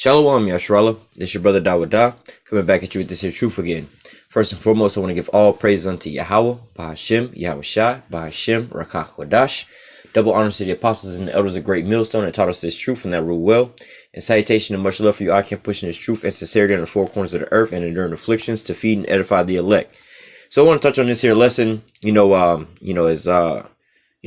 Shalom, Yashrallah. This your brother Dawada, coming back at you with this here truth again. First and foremost, I want to give all praise unto Yahweh, Bahashem, Yahweh Shai, Bahashem, Rakach Kodash. Double honors to the apostles and the elders of Great Millstone that taught us this truth and that rule well. And salutation and much love for you, I can pushing this truth and sincerity on the four corners of the earth and enduring afflictions to feed and edify the elect. So I want to touch on this here lesson,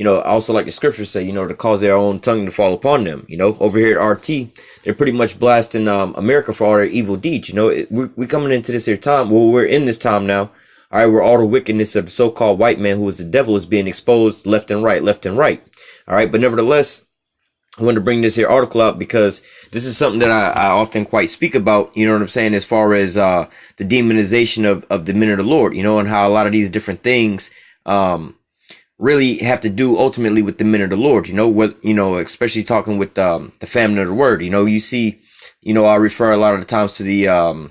also like the scriptures say, to cause their own tongue to fall upon them. Over here at RT, they're pretty much blasting America for all their evil deeds. We're coming into this here time. Well, we're in this time now. All right, where all the wickedness of the so-called white man who is the devil is being exposed left and right. All right, but nevertheless, I wanted to bring this here article out because this is something that I often quite speak about, you know what I'm saying, as far as the demonization of the men of the Lord, and how a lot of these different things really have to do ultimately with the men of the Lord, especially talking with the family of the word. You see, I refer a lot of the times to the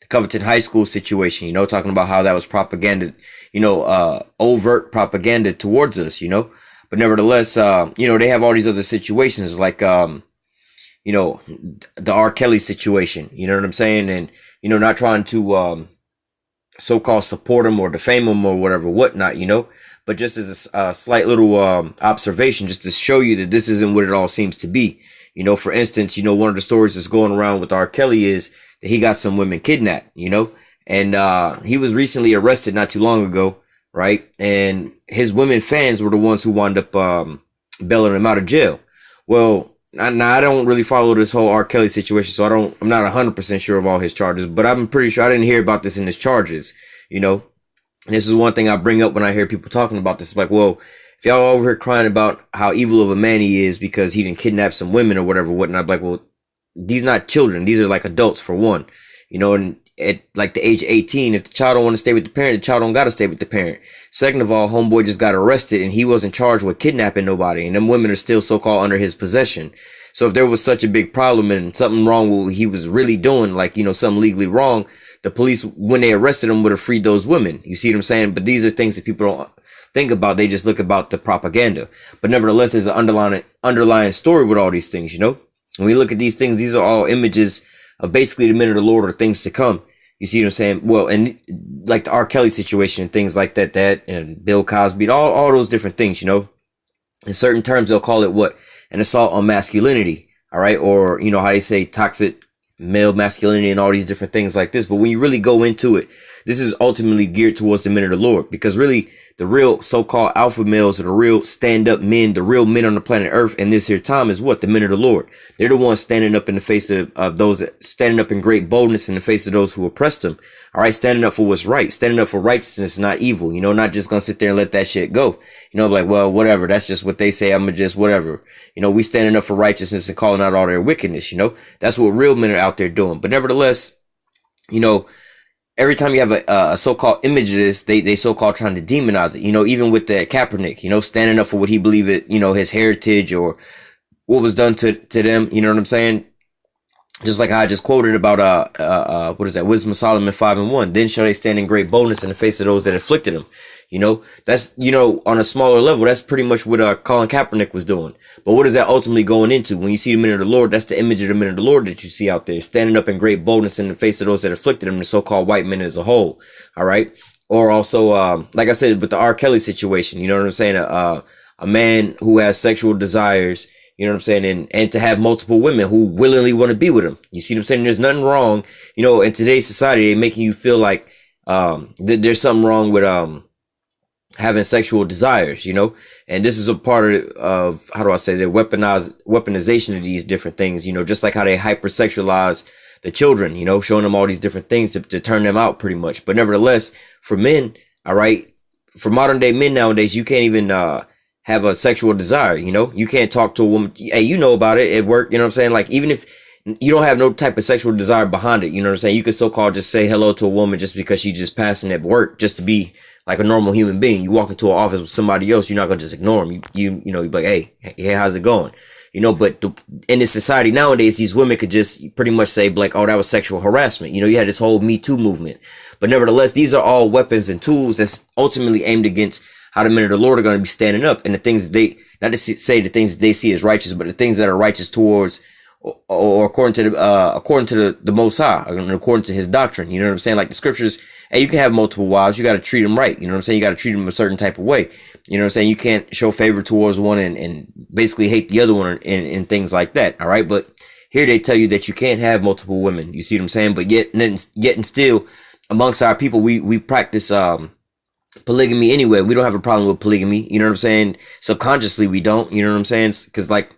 Covington High School situation, talking about how that was propaganda, overt propaganda towards us, but nevertheless, they have all these other situations like, the R. Kelly situation, you know what I'm saying? And, not trying to, so-called support him or defame him or whatnot, but just as a slight little, observation, just to show you that this isn't what it all seems to be. For instance, one of the stories that's going around with R. Kelly is that he got some women kidnapped, and, he was recently arrested not too long ago. Right. And his women fans were the ones who wound up bailing him out of jail. Well, I don't really follow this whole R. Kelly situation, so I'm not 100% sure of all his charges, but I'm pretty sure I didn't hear about this in his charges, And this is one thing I bring up when I hear people talking about this. Like, well, if y'all over here crying about how evil of a man he is because he didn't kidnap some women or whatnot, I'm like, well, these not children. These are like adults for one, and at like the age of 18, if the child don't want to stay with the parent, the child don't got to stay with the parent. Second of all, homeboy just got arrested and he wasn't charged with kidnapping nobody. And them women are still so-called under his possession. So if there was such a big problem and something wrong with what he was really doing, like, something legally wrong, the police, when they arrested him, would have freed those women. You see what I'm saying? But these are things that people don't think about. They just look about the propaganda. But nevertheless, there's an underlying story with all these things, When we look at these things, these are all images of basically the men of the Lord or things to come. You see what I'm saying? Well, and like the R. Kelly situation and things like that, and Bill Cosby, all those different things, In certain terms, they'll call it what? An assault on masculinity. All right. Or, how they say toxic male masculinity and all these different things like this. But when you really go into it, this is ultimately geared towards the men of the Lord, because really the real so-called alpha males or the real stand-up men, the real men on the planet Earth in this here time is what? The men of the Lord. They're the ones standing up in the face of those, standing up in great boldness in the face of those who oppressed them. All right. Standing up for what's right, standing up for righteousness, not evil, not just going to sit there and let that shit go. Like, well, whatever. That's just what they say. I'm just whatever. We standing up for righteousness and calling out all their wickedness. That's what real men are out there doing. But nevertheless, every time you have a so-called image of this, they so-called trying to demonize it, even with the Kaepernick, standing up for what he believed it, his heritage or what was done to them. You know what I'm saying? Just like I just quoted about, what is that? Wisdom of Solomon 5:1. Then shall they stand in great boldness in the face of those that afflicted them. That's, on a smaller level, that's pretty much what, Colin Kaepernick was doing. But what is that ultimately going into? When you see the men of the Lord, that's the image of the men of the Lord that you see out there, standing up in great boldness in the face of those that afflicted them, the so-called white men as a whole. All right. Or also, like I said, with the R. Kelly situation, you know what I'm saying? A man who has sexual desires, you know what I'm saying? And to have multiple women who willingly want to be with him. You see what I'm saying? There's nothing wrong, in today's society, they're making you feel like, there's something wrong with, having sexual desires, and this is a part of how do I say, the weaponization of these different things, just like how they hypersexualize the children, showing them all these different things to turn them out pretty much. But nevertheless, for men, all right, for modern day men nowadays, you can't even, have a sexual desire, you can't talk to a woman. Hey, about it at work, you know what I'm saying? Like, even if you don't have no type of sexual desire behind it, you know what I'm saying? You could so-called just say hello to a woman just because she's just passing at work, just to be like a normal human being. You walk into an office with somebody else, you're not going to just ignore them. You're like, hey, how's it going? But in this society nowadays, these women could just pretty much say like, oh, that was sexual harassment. You had this whole Me Too movement. But nevertheless, these are all weapons and tools that's ultimately aimed against how the men of the Lord are going to be standing up, and the things that not to say the things that they see as righteous, but the things that are righteous towards or according to the Most High, according to his doctrine. You know what I'm saying? Like the scriptures, hey, you can have multiple wives. You got to treat them right. You know what I'm saying? You got to treat them a certain type of way. You know what I'm saying? You can't show favor towards one and basically hate the other one and things like that. All right. But here they tell you that you can't have multiple women. You see what I'm saying? But yet and still amongst our people, we practice, polygamy anyway. We don't have a problem with polygamy. You know what I'm saying? Subconsciously, we don't. You know what I'm saying? Because like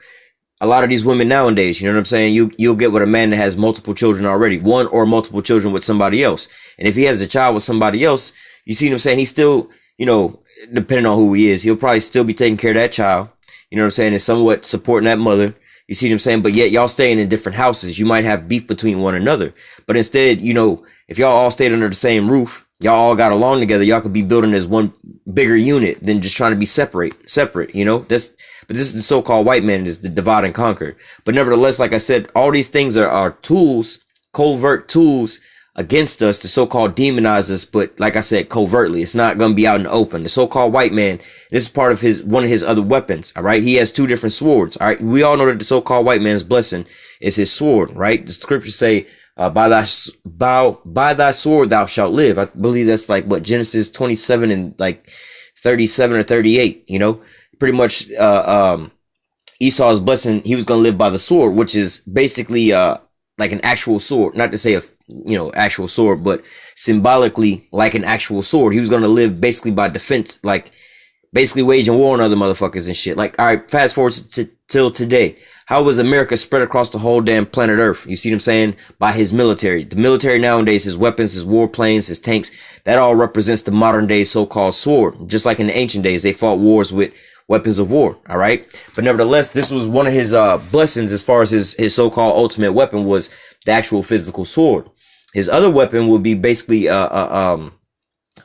a lot of these women nowadays, you know what I'm saying? You'll get with a man that has multiple children already, one or multiple children with somebody else. And if he has a child with somebody else, you see what I'm saying? He's still, you know, depending on who he is, he'll probably still be taking care of that child. You know what I'm saying? And somewhat supporting that mother. You see what I'm saying? But yet y'all staying in different houses. You might have beef between one another. But instead, you know, if y'all all stayed under the same roof, y'all all got along together, y'all could be building as one bigger unit than just trying to be separate, you know? But this is the so-called white man, is the divide and conquer. But nevertheless, like I said, all these things are tools, covert tools against us to so-called demonize us. But like I said, covertly, it's not going to be out in the open. The so-called white man, this is part of one of his other weapons. All right. He has two different swords. All right. We all know that the so-called white man's blessing is his sword, right? The scriptures say, by thy sword thou shalt live. I believe that's like what, Genesis 27 and like 37 or 38, you know, pretty much, Esau's blessing, he was going to live by the sword, which is basically, like an actual sword, not to say actual sword, but symbolically like an actual sword. He was going to live basically by defense, like basically waging war on other motherfuckers and shit. Like, all right, fast forward till today. How was America spread across the whole damn planet Earth? You see what I'm saying? By his military. The military nowadays, his weapons, his warplanes, his tanks, that all represents the modern day so-called sword. Just like in the ancient days, they fought wars with weapons of war. All right. But nevertheless, this was one of his blessings as far as his so-called ultimate weapon was the actual physical sword. His other weapon would be basically a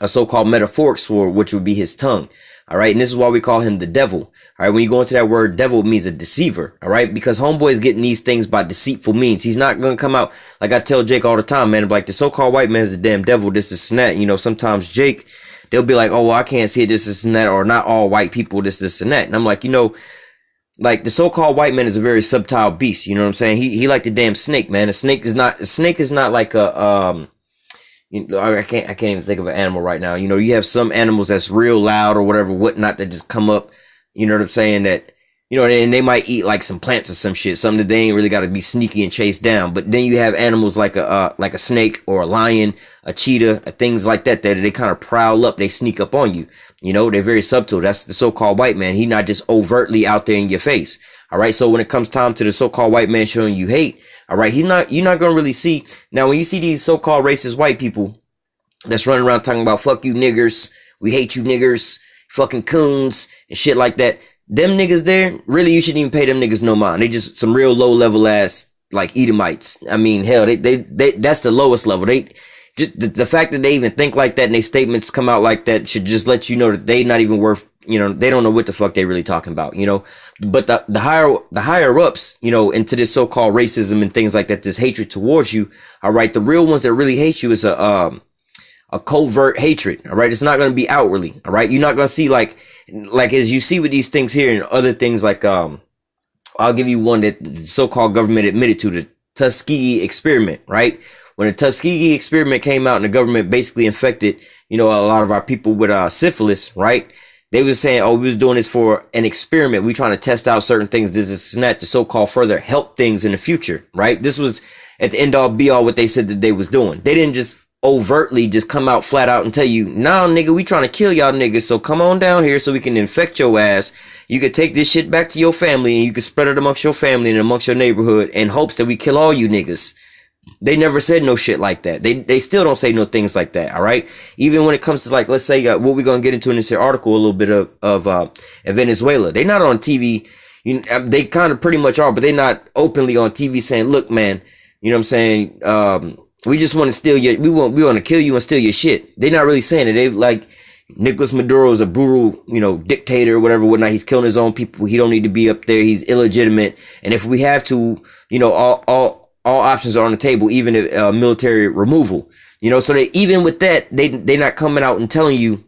so-called metaphoric sword, which would be his tongue. All right. And this is why we call him the devil. All right. When you go into that word, devil means a deceiver. All right. Because homeboy is getting these things by deceitful means. He's not going to come out. Like I tell Jake all the time, man, like the so-called white man is the damn devil. This and that. You know, sometimes Jake, they'll be like, oh, well, I can't see it, this and that, or not all white people, this and that. And I'm like, you know, like the so-called white man is a very subtle beast. You know what I'm saying? He like the damn snake, man. A snake is not like a, you know, I can't even think of an animal right now. You know, you have some animals that's real loud or whatever, whatnot, that just come up, you know what I'm saying? That, you know, and they might eat like some plants or some shit, something that they ain't really got to be sneaky and chase down. But then you have animals like a snake or a lion, a cheetah, things like that they kind of prowl up, they sneak up on you. You know, they're very subtle. That's the so-called white man. He's not just overtly out there in your face. All right. So when it comes time to the so-called white man showing you hate, all right, you're not going to really see. Now, when you see these so-called racist white people that's running around talking about fuck you niggers, we hate you niggers, fucking coons and shit like that, them niggas there, really, you shouldn't even pay them niggas no mind. They just some real low level ass, like Edomites. I mean, hell, they that's the lowest level. They just, the fact that they even think like that and they statements come out like that should just let you know that they not even worth, you know, they don't know what the fuck they really talking about, you know. But the higher ups, you know, into this so-called racism and things like that, this hatred towards you, all right, the real ones that really hate you is a covert hatred, all right? It's not going to be outwardly, all right? You're not going to see like as you see with these things here and other things like, I'll give you one that the so-called government admitted to, the Tuskegee experiment, right? When the Tuskegee experiment came out and the government basically infected, you know, a lot of our people with syphilis, right? They was saying, oh, we was doing this for an experiment. We trying to test out certain things, this and that, to so-called further help things in the future, right? This was at the end all be all what they said that they was doing. They didn't just overtly just come out flat out and tell you, nah, nigga, we trying to kill y'all niggas. So come on down here so we can infect your ass. You could take this shit back to your family and you could spread it amongst your family and amongst your neighborhood in hopes that we kill all you niggas. They never said no shit like that. They still don't say no things like that. All right. Even when it comes to like, let's say what we're going to get into in this here article, a little bit of Venezuela. They're not on TV. You know, they kind of pretty much are, but they're not openly on TV saying, look, man, you know what I'm saying? We just want to steal your, we want to kill you and steal your shit. They're not really saying it. They like Nicolas Maduro is a brutal, you know, dictator, whatever, whatnot. He's killing his own people. He don't need to be up there. He's illegitimate. And if we have to, you know, all options are on the table, even if military removal, you know, so they, even with that, they're not coming out and telling you,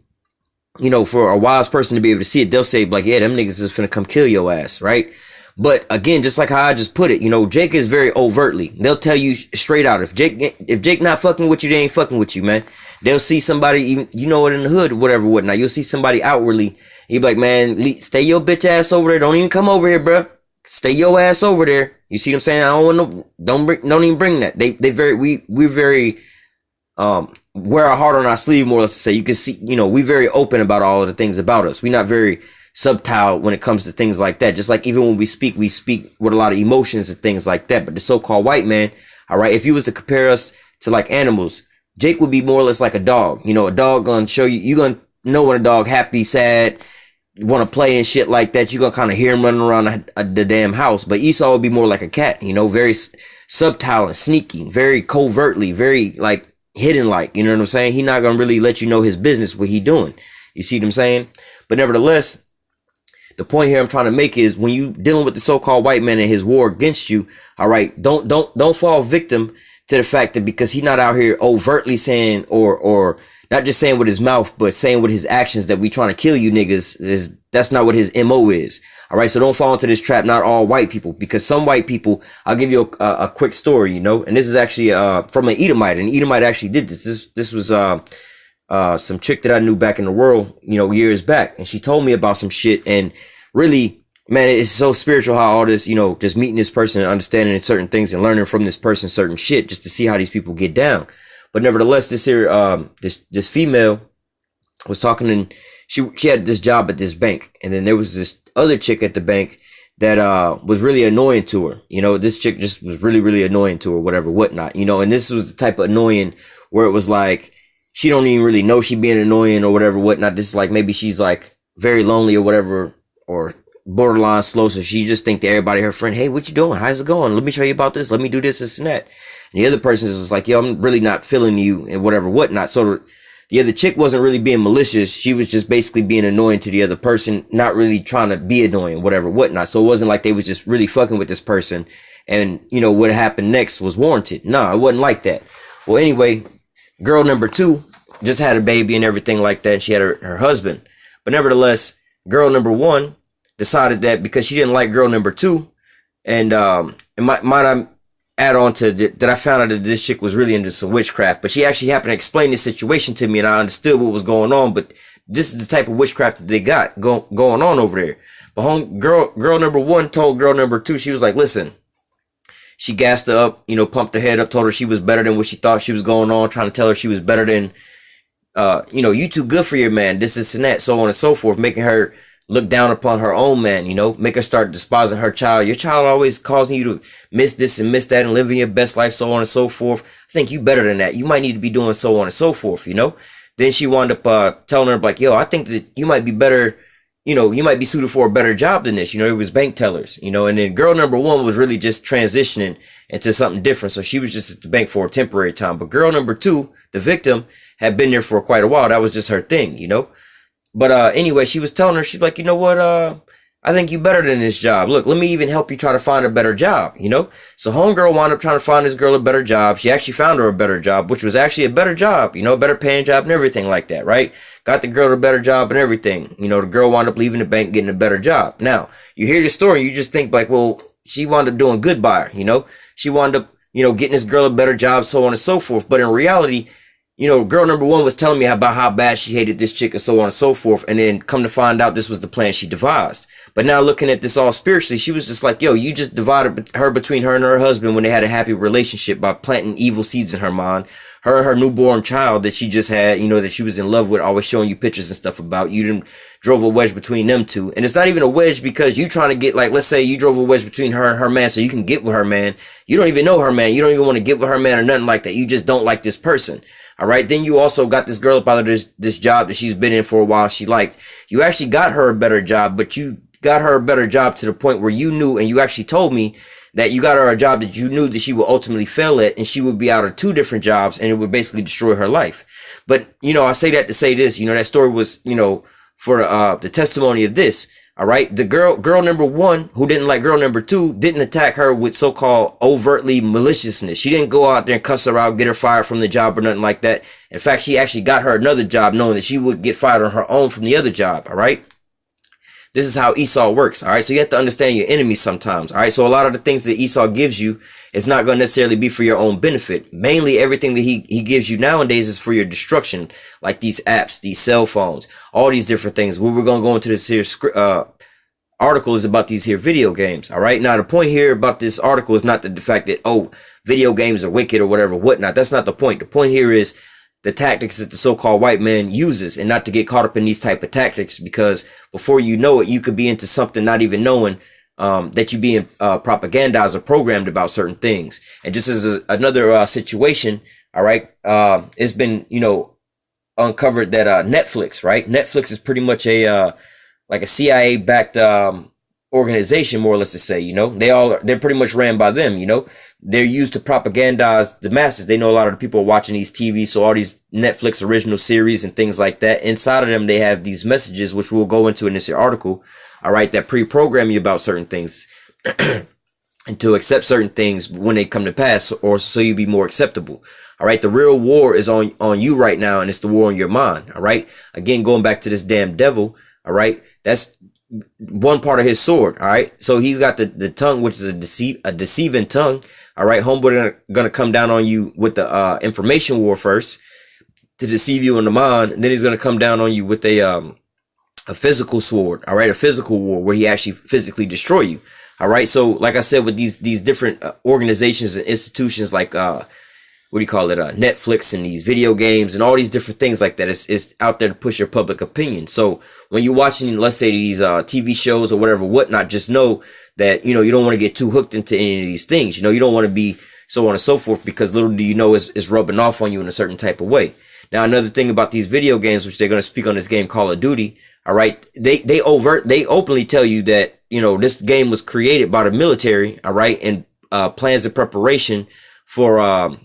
you know, for a wise person to be able to see it, they'll say like, yeah, them niggas is finna come kill your ass. Right. But again, just like how I just put it, you know, Jake is very overtly. They'll tell you straight out, if Jake not fucking with you, they ain't fucking with you, man. They'll see somebody, even, you know it, in the hood, whatever, whatnot. You'll see somebody outwardly. You be like, man, stay your bitch ass over there. Don't even come over here, bro. Stay your ass over there. You see what I'm saying? I don't want no, don't even bring that. We're very, wear our heart on our sleeve, more or less to say. You can see, you know, we very open about all of the things about us. We're not very subtle when it comes to things like that. Just like even when we speak with a lot of emotions and things like that. But the so-called white man, all right, if you was to compare us to like animals, Jake would be more or less like a dog. You know, a dog gonna show you, you gonna know when a dog happy, sad, want to play and shit like that. You're gonna kind of hear him running around the damn house. But Esau would be more like a cat, you know, very subtle and sneaky, very covertly, very like hidden, like, you know what I'm saying? He not gonna really let you know his business, what he doing. You see what I'm saying? But nevertheless, the point here I'm trying to make is when you dealing with the so-called white man and his war against you, all right, don't fall victim to the fact that because he's not out here overtly saying or not just saying with his mouth, but saying with his actions that we trying to kill you niggas, that's not what his MO is. All right. So don't fall into this trap. Not all white people, because some white people, I'll give you a quick story, you know, and this is actually, from an Edomite, and Edomite actually did this. This was, some chick that I knew back in the world, you know, years back. And she told me about some shit, and really, man, it's so spiritual how all this, you know, just meeting this person and understanding certain things and learning from this person certain shit just to see how these people get down. But nevertheless, this here, this female was talking, and she had this job at this bank, and then there was this other chick at the bank that was really annoying to her. You know, this chick just was really, really annoying to her, whatever, whatnot. You know, and this was the type of annoying where it was like she don't even really know she being annoying or whatever, whatnot. This is like maybe she's like very lonely or whatever, or borderline slow, so she just think to everybody, her friend, hey, what you doing? How's it going? Let me show you about this. Let me do this and that. And the other person is just like, yo, I'm really not feeling you and whatever, whatnot. So the other chick wasn't really being malicious. She was just basically being annoying to the other person, not really trying to be annoying, whatever, whatnot. So it wasn't like they was just really fucking with this person. And, you know, what happened next was warranted. No, it wasn't like that. Well, anyway, girl number 2 just had a baby and everything like that. And she had her husband. But nevertheless, girl number 1 decided that because she didn't like girl number 2, and might I add on to that I found out that this chick was really into some witchcraft, but she actually happened to explain this situation to me, and I understood what was going on. But this is the type of witchcraft that they got going on over there. But girl number 1 told girl number 2, she was like, listen, she gassed her up, you know, pumped her head up, told her she was better than what she thought she was going on, trying to tell her she was better than, you know, you too good for your man, this and that, so on and so forth, making her look down upon her own man, you know, make her start despising her child. Your child always causing you to miss this and miss that and living your best life, so on and so forth. I think you better than that. You might need to be doing so on and so forth, you know. Then she wound up telling her like, yo, I think that you might be better, you know, you might be suited for a better job than this. You know, it was bank tellers, you know. And then girl number 1 was really just transitioning into something different. So she was just at the bank for a temporary time. But girl number 2, the victim, had been there for quite a while. That was just her thing, you know. But anyway, she was telling her, she's like, you know what, I think you better than this job. Look, let me even help you try to find a better job, you know? So homegirl wound up trying to find this girl a better job. She actually found her a better job, which was actually a better job, you know, a better paying job and everything like that, right? Got the girl a better job and everything. You know, the girl wound up leaving the bank, getting a better job. Now, you hear the story, you just think like, well, she wound up doing good by her, you know? She wound up, you know, getting this girl a better job, so on and so forth. But in reality, you know, girl number 1 was telling me about how bad she hated this chick and so on and so forth. And then come to find out this was the plan she devised. But now looking at this all spiritually, she was just like, yo, you just divided her between her and her husband when they had a happy relationship by planting evil seeds in her mind. Her and her newborn child that she just had, you know, that she was in love with, always showing you pictures and stuff about. You didn't drove a wedge between them two. And it's not even a wedge because you trying to get, like, let's say you drove a wedge between her and her man so you can get with her man. You don't even know her man. You don't even want to get with her man or nothing like that. You just don't like this person. All right. Then you also got this girl up out of this job that she's been in for a while. She liked. You actually got her a better job, but you got her a better job to the point where you knew, and you actually told me that you got her a job that you knew that she would ultimately fail at, and she would be out of 2 different jobs, and it would basically destroy her life. But, you know, I say that to say this, you know, that story was, you know, for the testimony of this. All right. The girl number 1 who didn't like girl number 2 didn't attack her with so-called overtly maliciousness. She didn't go out there and cuss her out, get her fired from the job or nothing like that. In fact, she actually got her another job knowing that she would get fired on her own from the other job. All right. This is how Esau works. All right. So you have to understand your enemy sometimes. All right. So a lot of the things that Esau gives you is not going to necessarily be for your own benefit. Mainly everything that he gives you nowadays is for your destruction, like these apps, these cell phones, all these different things. We're going to go into this here article is about these here video games. All right. Now, the point here about this article is not the fact that, oh, video games are wicked or whatever, whatnot. That's not the point. The point here is the tactics that the so-called white man uses, and not to get caught up in these type of tactics, because before you know it, you could be into something not even knowing that you being propagandized or programmed about certain things. And just as another situation, all right, it's been, uncovered that Netflix, right? Netflix is pretty much a like a CIA backed organization, more or less to say, they're pretty much ran by them, they're used to propagandize the masses. They know a lot of the people are watching these TV. So all these Netflix original series and things like that, inside of them, they have these messages, which we'll go into in this article. All right. That pre-program you about certain things and to accept certain things when they come to pass, or so you be more acceptable. All right. The real war is on you right now. And it's the war on your mind. All right. Again, going back to this damn devil. All right. That's one part of his sword. All right. So he's got the tongue, which is a deceiving tongue. All right. Homeboy gonna come down on you with the information war first to deceive you in the mind. And then he's gonna come down on you with a physical sword. All right. A physical war where he actually physically destroy you. All right. So like I said, with these different organizations and institutions like Netflix and these video games and all these different things like that. It's out there to push your public opinion. So when you're watching, let's say these TV shows or whatnot, just know that, you don't want to get too hooked into any of these things. You don't want to be so on and so forth, because little do you know it's rubbing off on you in a certain type of way. Now, another thing about these video games, which they're going to speak on this game, Call of Duty. All right. They openly tell you that, this game was created by the military. All right. And plans and preparation for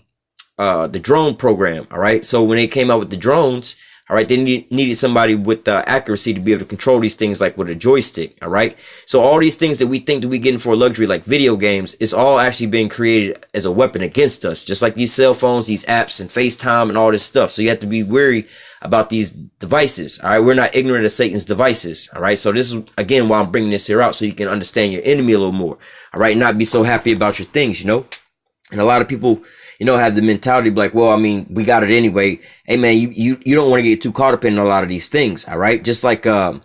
the drone program. All right. So when they came out with the drones, all right, they needed somebody with accuracy to be able to control these things, like with a joystick. All right. So all these things that we think that we getting for luxury, like video games, is all actually being created as a weapon against us, just like these cell phones, these apps and FaceTime and all this stuff. So you have to be wary about these devices. All right. We're not ignorant of Satan's devices. All right. So this is, again, why I'm bringing this here out, so you can understand your enemy a little more. All right. Not be so happy about your things, And a lot of people, have the mentality like, well, I mean, we got it anyway. Hey man, you don't want to get too caught up in a lot of these things. All right. Just like, I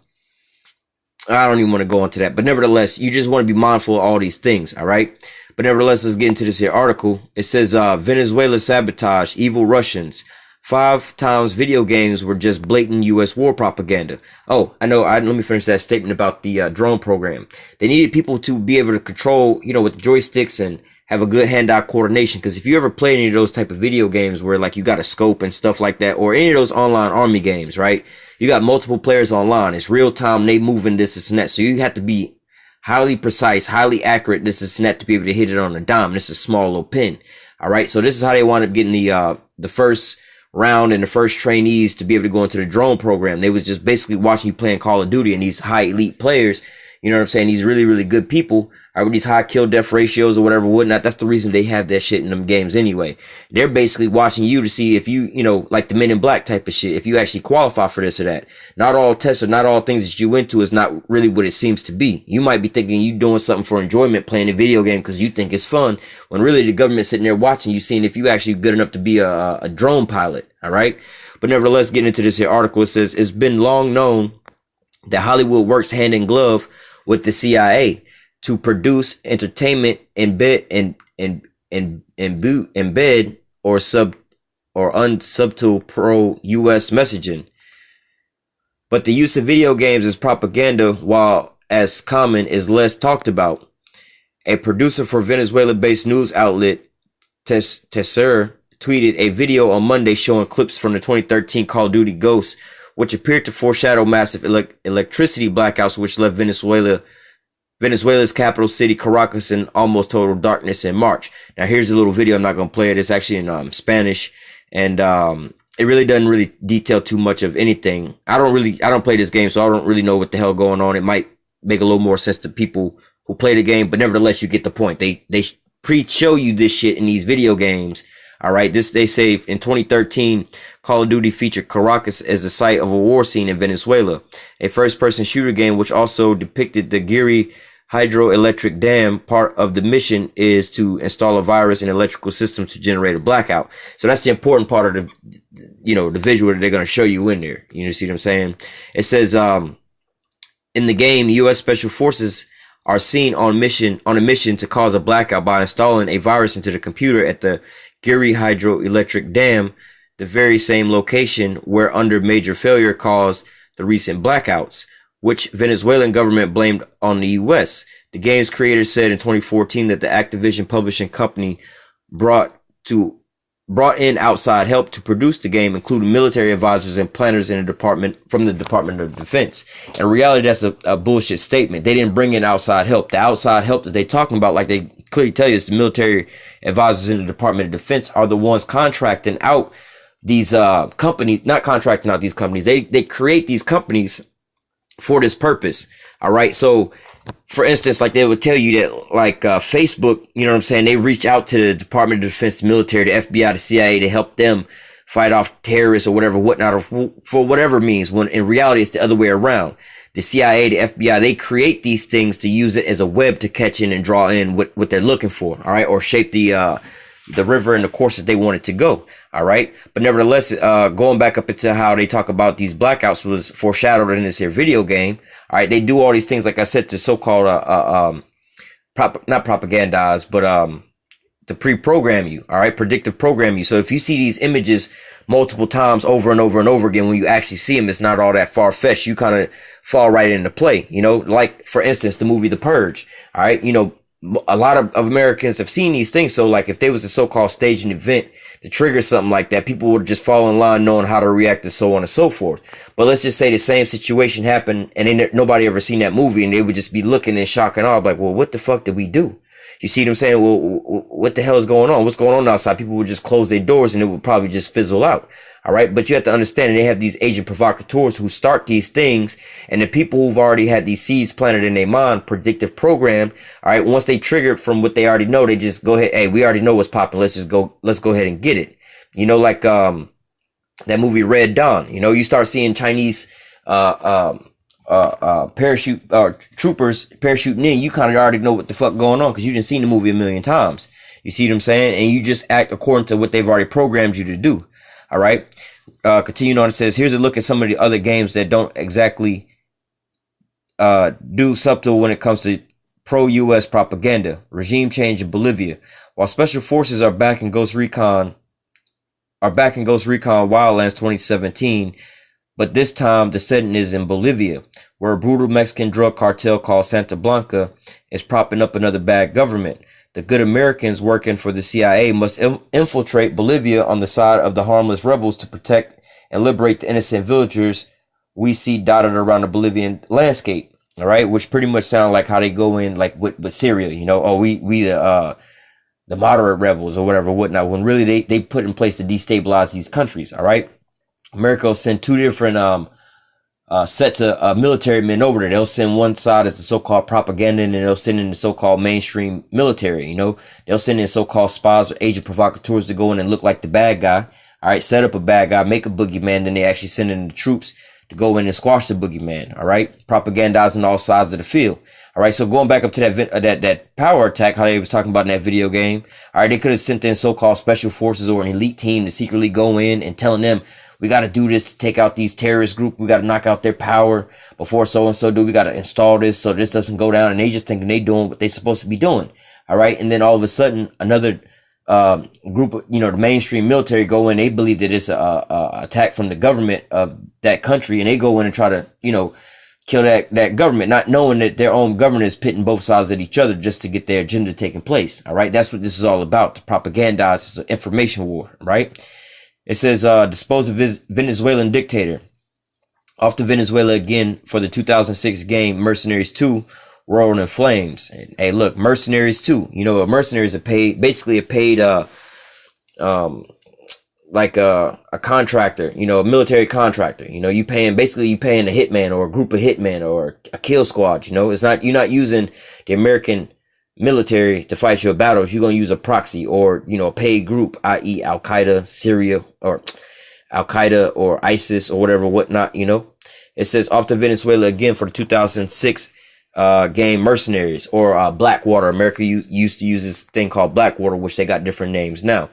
don't even want to go into that, but nevertheless, you just want to be mindful of all these things. All right. But nevertheless, let's get into this here article. It says, Venezuela sabotage, evil Russians. 5 times video games were just blatant U.S. war propaganda. Oh, I know. Let me finish that statement about the drone program. They needed people to be able to control, with the joysticks and have a good hand-eye coordination. Because if you ever play any of those type of video games where like you got a scope and stuff like that, or any of those online army games, right? You got multiple players online. It's real time. They moving this and that. So you have to be highly precise, highly accurate, this and that, to be able to hit it on a dime. This is a small little pin. All right. So this is how they wound up getting the first round and the first trainees to be able to go into the drone program. They was just basically watching you playing Call of Duty, and these high elite players, you know what I'm saying? These really, really good people are with these high kill death ratios or whatnot. That's the reason they have that shit in them games anyway. They're basically watching you to see if you, like the Men in Black type of shit, if you actually qualify for this or that. Not all tests or not all things that you into is not really what it seems to be. You might be thinking you doing something for enjoyment, playing a video game because you think it's fun, when really the government's sitting there watching you, seeing if you actually good enough to be a drone pilot. All right. But nevertheless, getting into this here article, it says it's been long known that Hollywood works hand in glove with the CIA to produce entertainment embed or unsubtle pro-US messaging. But the use of video games as propaganda, while as common, is less talked about. A producer for Venezuela-based news outlet Tesser tweeted a video on Monday showing clips from the 2013 Call of Duty Ghosts, which appeared to foreshadow massive electricity blackouts, which left Venezuela's capital city, Caracas, in almost total darkness in March. Now, here's a little video. I'm not going to play it. It's actually in Spanish, and it really doesn't really detail too much of anything. I don't play this game, so I don't really know what the hell going on. It might make a little more sense to people who play the game, but nevertheless, you get the point. They pre-show you this shit in these video games, All right, this they say in 2013, Call of Duty featured Caracas as the site of a war scene in Venezuela, a first-person shooter game which also depicted the Giri hydroelectric dam. Part of the mission is to install a virus in electrical systems to generate a blackout. So that's the important part of the visual that they're going to show you in there. You see what I'm saying? It says in the game, U.S. Special Forces are seen on a mission to cause a blackout by installing a virus into the computer at the Giri hydroelectric dam, the very same location where under major failure caused the recent blackouts, which Venezuelan government blamed on the U.S. The game's creators said in 2014 that the Activision publishing company brought in outside help to produce the game, including military advisors and planners in the Department of Defense. In reality, that's a bullshit statement. They didn't bring in outside help. The outside help that they're talking about, like they clearly tell you, is the military advisors in the Department of Defense are the ones contracting out these companies, not contracting out these companies. They create these companies for this purpose. All right. So for instance, like they would tell you that like Facebook, you know what I'm saying? They reach out to the Department of Defense, the military, the FBI, the CIA to help them fight off terrorists or whatever, whatnot, or for whatever means, when in reality, it's the other way around. The CIA, the FBI, they create these things to use it as a web to catch in and draw in what they're looking for. All right. Or shape the river and the course that they want it to go. All right. But nevertheless, going back up into how they talk about these blackouts was foreshadowed in this here video game. All right. They do all these things, like I said, to so-called, not propagandize, but, to pre-program you. All right. Predictive program you. So if you see these images multiple times over and over and over again, when you actually see them, it's not all that far-fetched. You kind of fall right into play, like for instance, the movie The Purge. All right. A lot of Americans have seen these things. So like if there was a so-called staging event to trigger something like that, people would just fall in line knowing how to react and so on and so forth. But let's just say the same situation happened and nobody ever seen that movie, and they would just be looking in shock and awe, like, well, what the fuck did we do? You see what I'm saying? Well, what the hell is going on? What's going on outside? People would just close their doors and it would probably just fizzle out. All right. But you have to understand, they have these agent provocateurs who start these things, and the people who've already had these seeds planted in their mind, predictive program. All right. Once they trigger from what they already know, they just go ahead. Hey, we already know what's popping. Let's go ahead and get it. Like, that movie Red Dawn, you start seeing Chinese, parachute troopers parachuting in, you kind of already know what the fuck going on because you done seen the movie a million times. You see what I'm saying? And you just act according to what they've already programmed you to do. All right. Continuing on, it says, here's a look at some of the other games that don't exactly do subtle when it comes to pro-U.S. propaganda. Regime change in Bolivia. While special forces are back in Ghost Recon Wildlands 2017, but this time the setting is in Bolivia, where a brutal Mexican drug cartel called Santa Blanca is propping up another bad government. The good Americans working for the CIA must infiltrate Bolivia on the side of the harmless rebels to protect and liberate the innocent villagers we see dotted around the Bolivian landscape. All right, which pretty much sound like how they go in, like with Syria. We the moderate rebels or whatever, whatnot. When really they put in place to destabilize these countries. All right. America will send two different sets of military men over there. They'll send one side as the so-called propaganda, and then they'll send in the so-called mainstream military. They'll send in so-called spies or agent provocateurs to go in and look like the bad guy. All right, set up a bad guy, make a boogeyman, then they actually send in the troops to go in and squash the boogeyman. All right, propagandizing all sides of the field. All right, so going back up to that power attack, how they was talking about in that video game. All right, they could have sent in so-called special forces or an elite team to secretly go in and telling them, we got to do this to take out these terrorist group. We got to knock out their power before so-and-so do. We got to install this so this doesn't go down. And they just thinking they doing what they supposed to be doing. All right. And then all of a sudden, another group of, the mainstream military go in. They believe that it's a attack from the government of that country. And they go in and try to, kill that government, not knowing that their own government is pitting both sides at each other just to get their agenda taking place. All right. That's what this is all about. To propagandize. It's an information war. Right. It says, dispose of Venezuelan dictator. Off to Venezuela again for the 2006 game Mercenaries 2, World in Flames. And, hey, look, Mercenaries 2. A mercenary is basically a paid, like a contractor, a military contractor. You paying a hitman or a group of hitmen or a kill squad. You're not using the American military to fight your battles, you're going to use a proxy or, you know, a paid group, i.e. Al-Qaeda, Syria, or Al-Qaeda or ISIS or whatever, whatnot, you know. It says off to Venezuela again for the 2006 game Mercenaries or Blackwater. America used to use this thing called Blackwater, which they got different names now.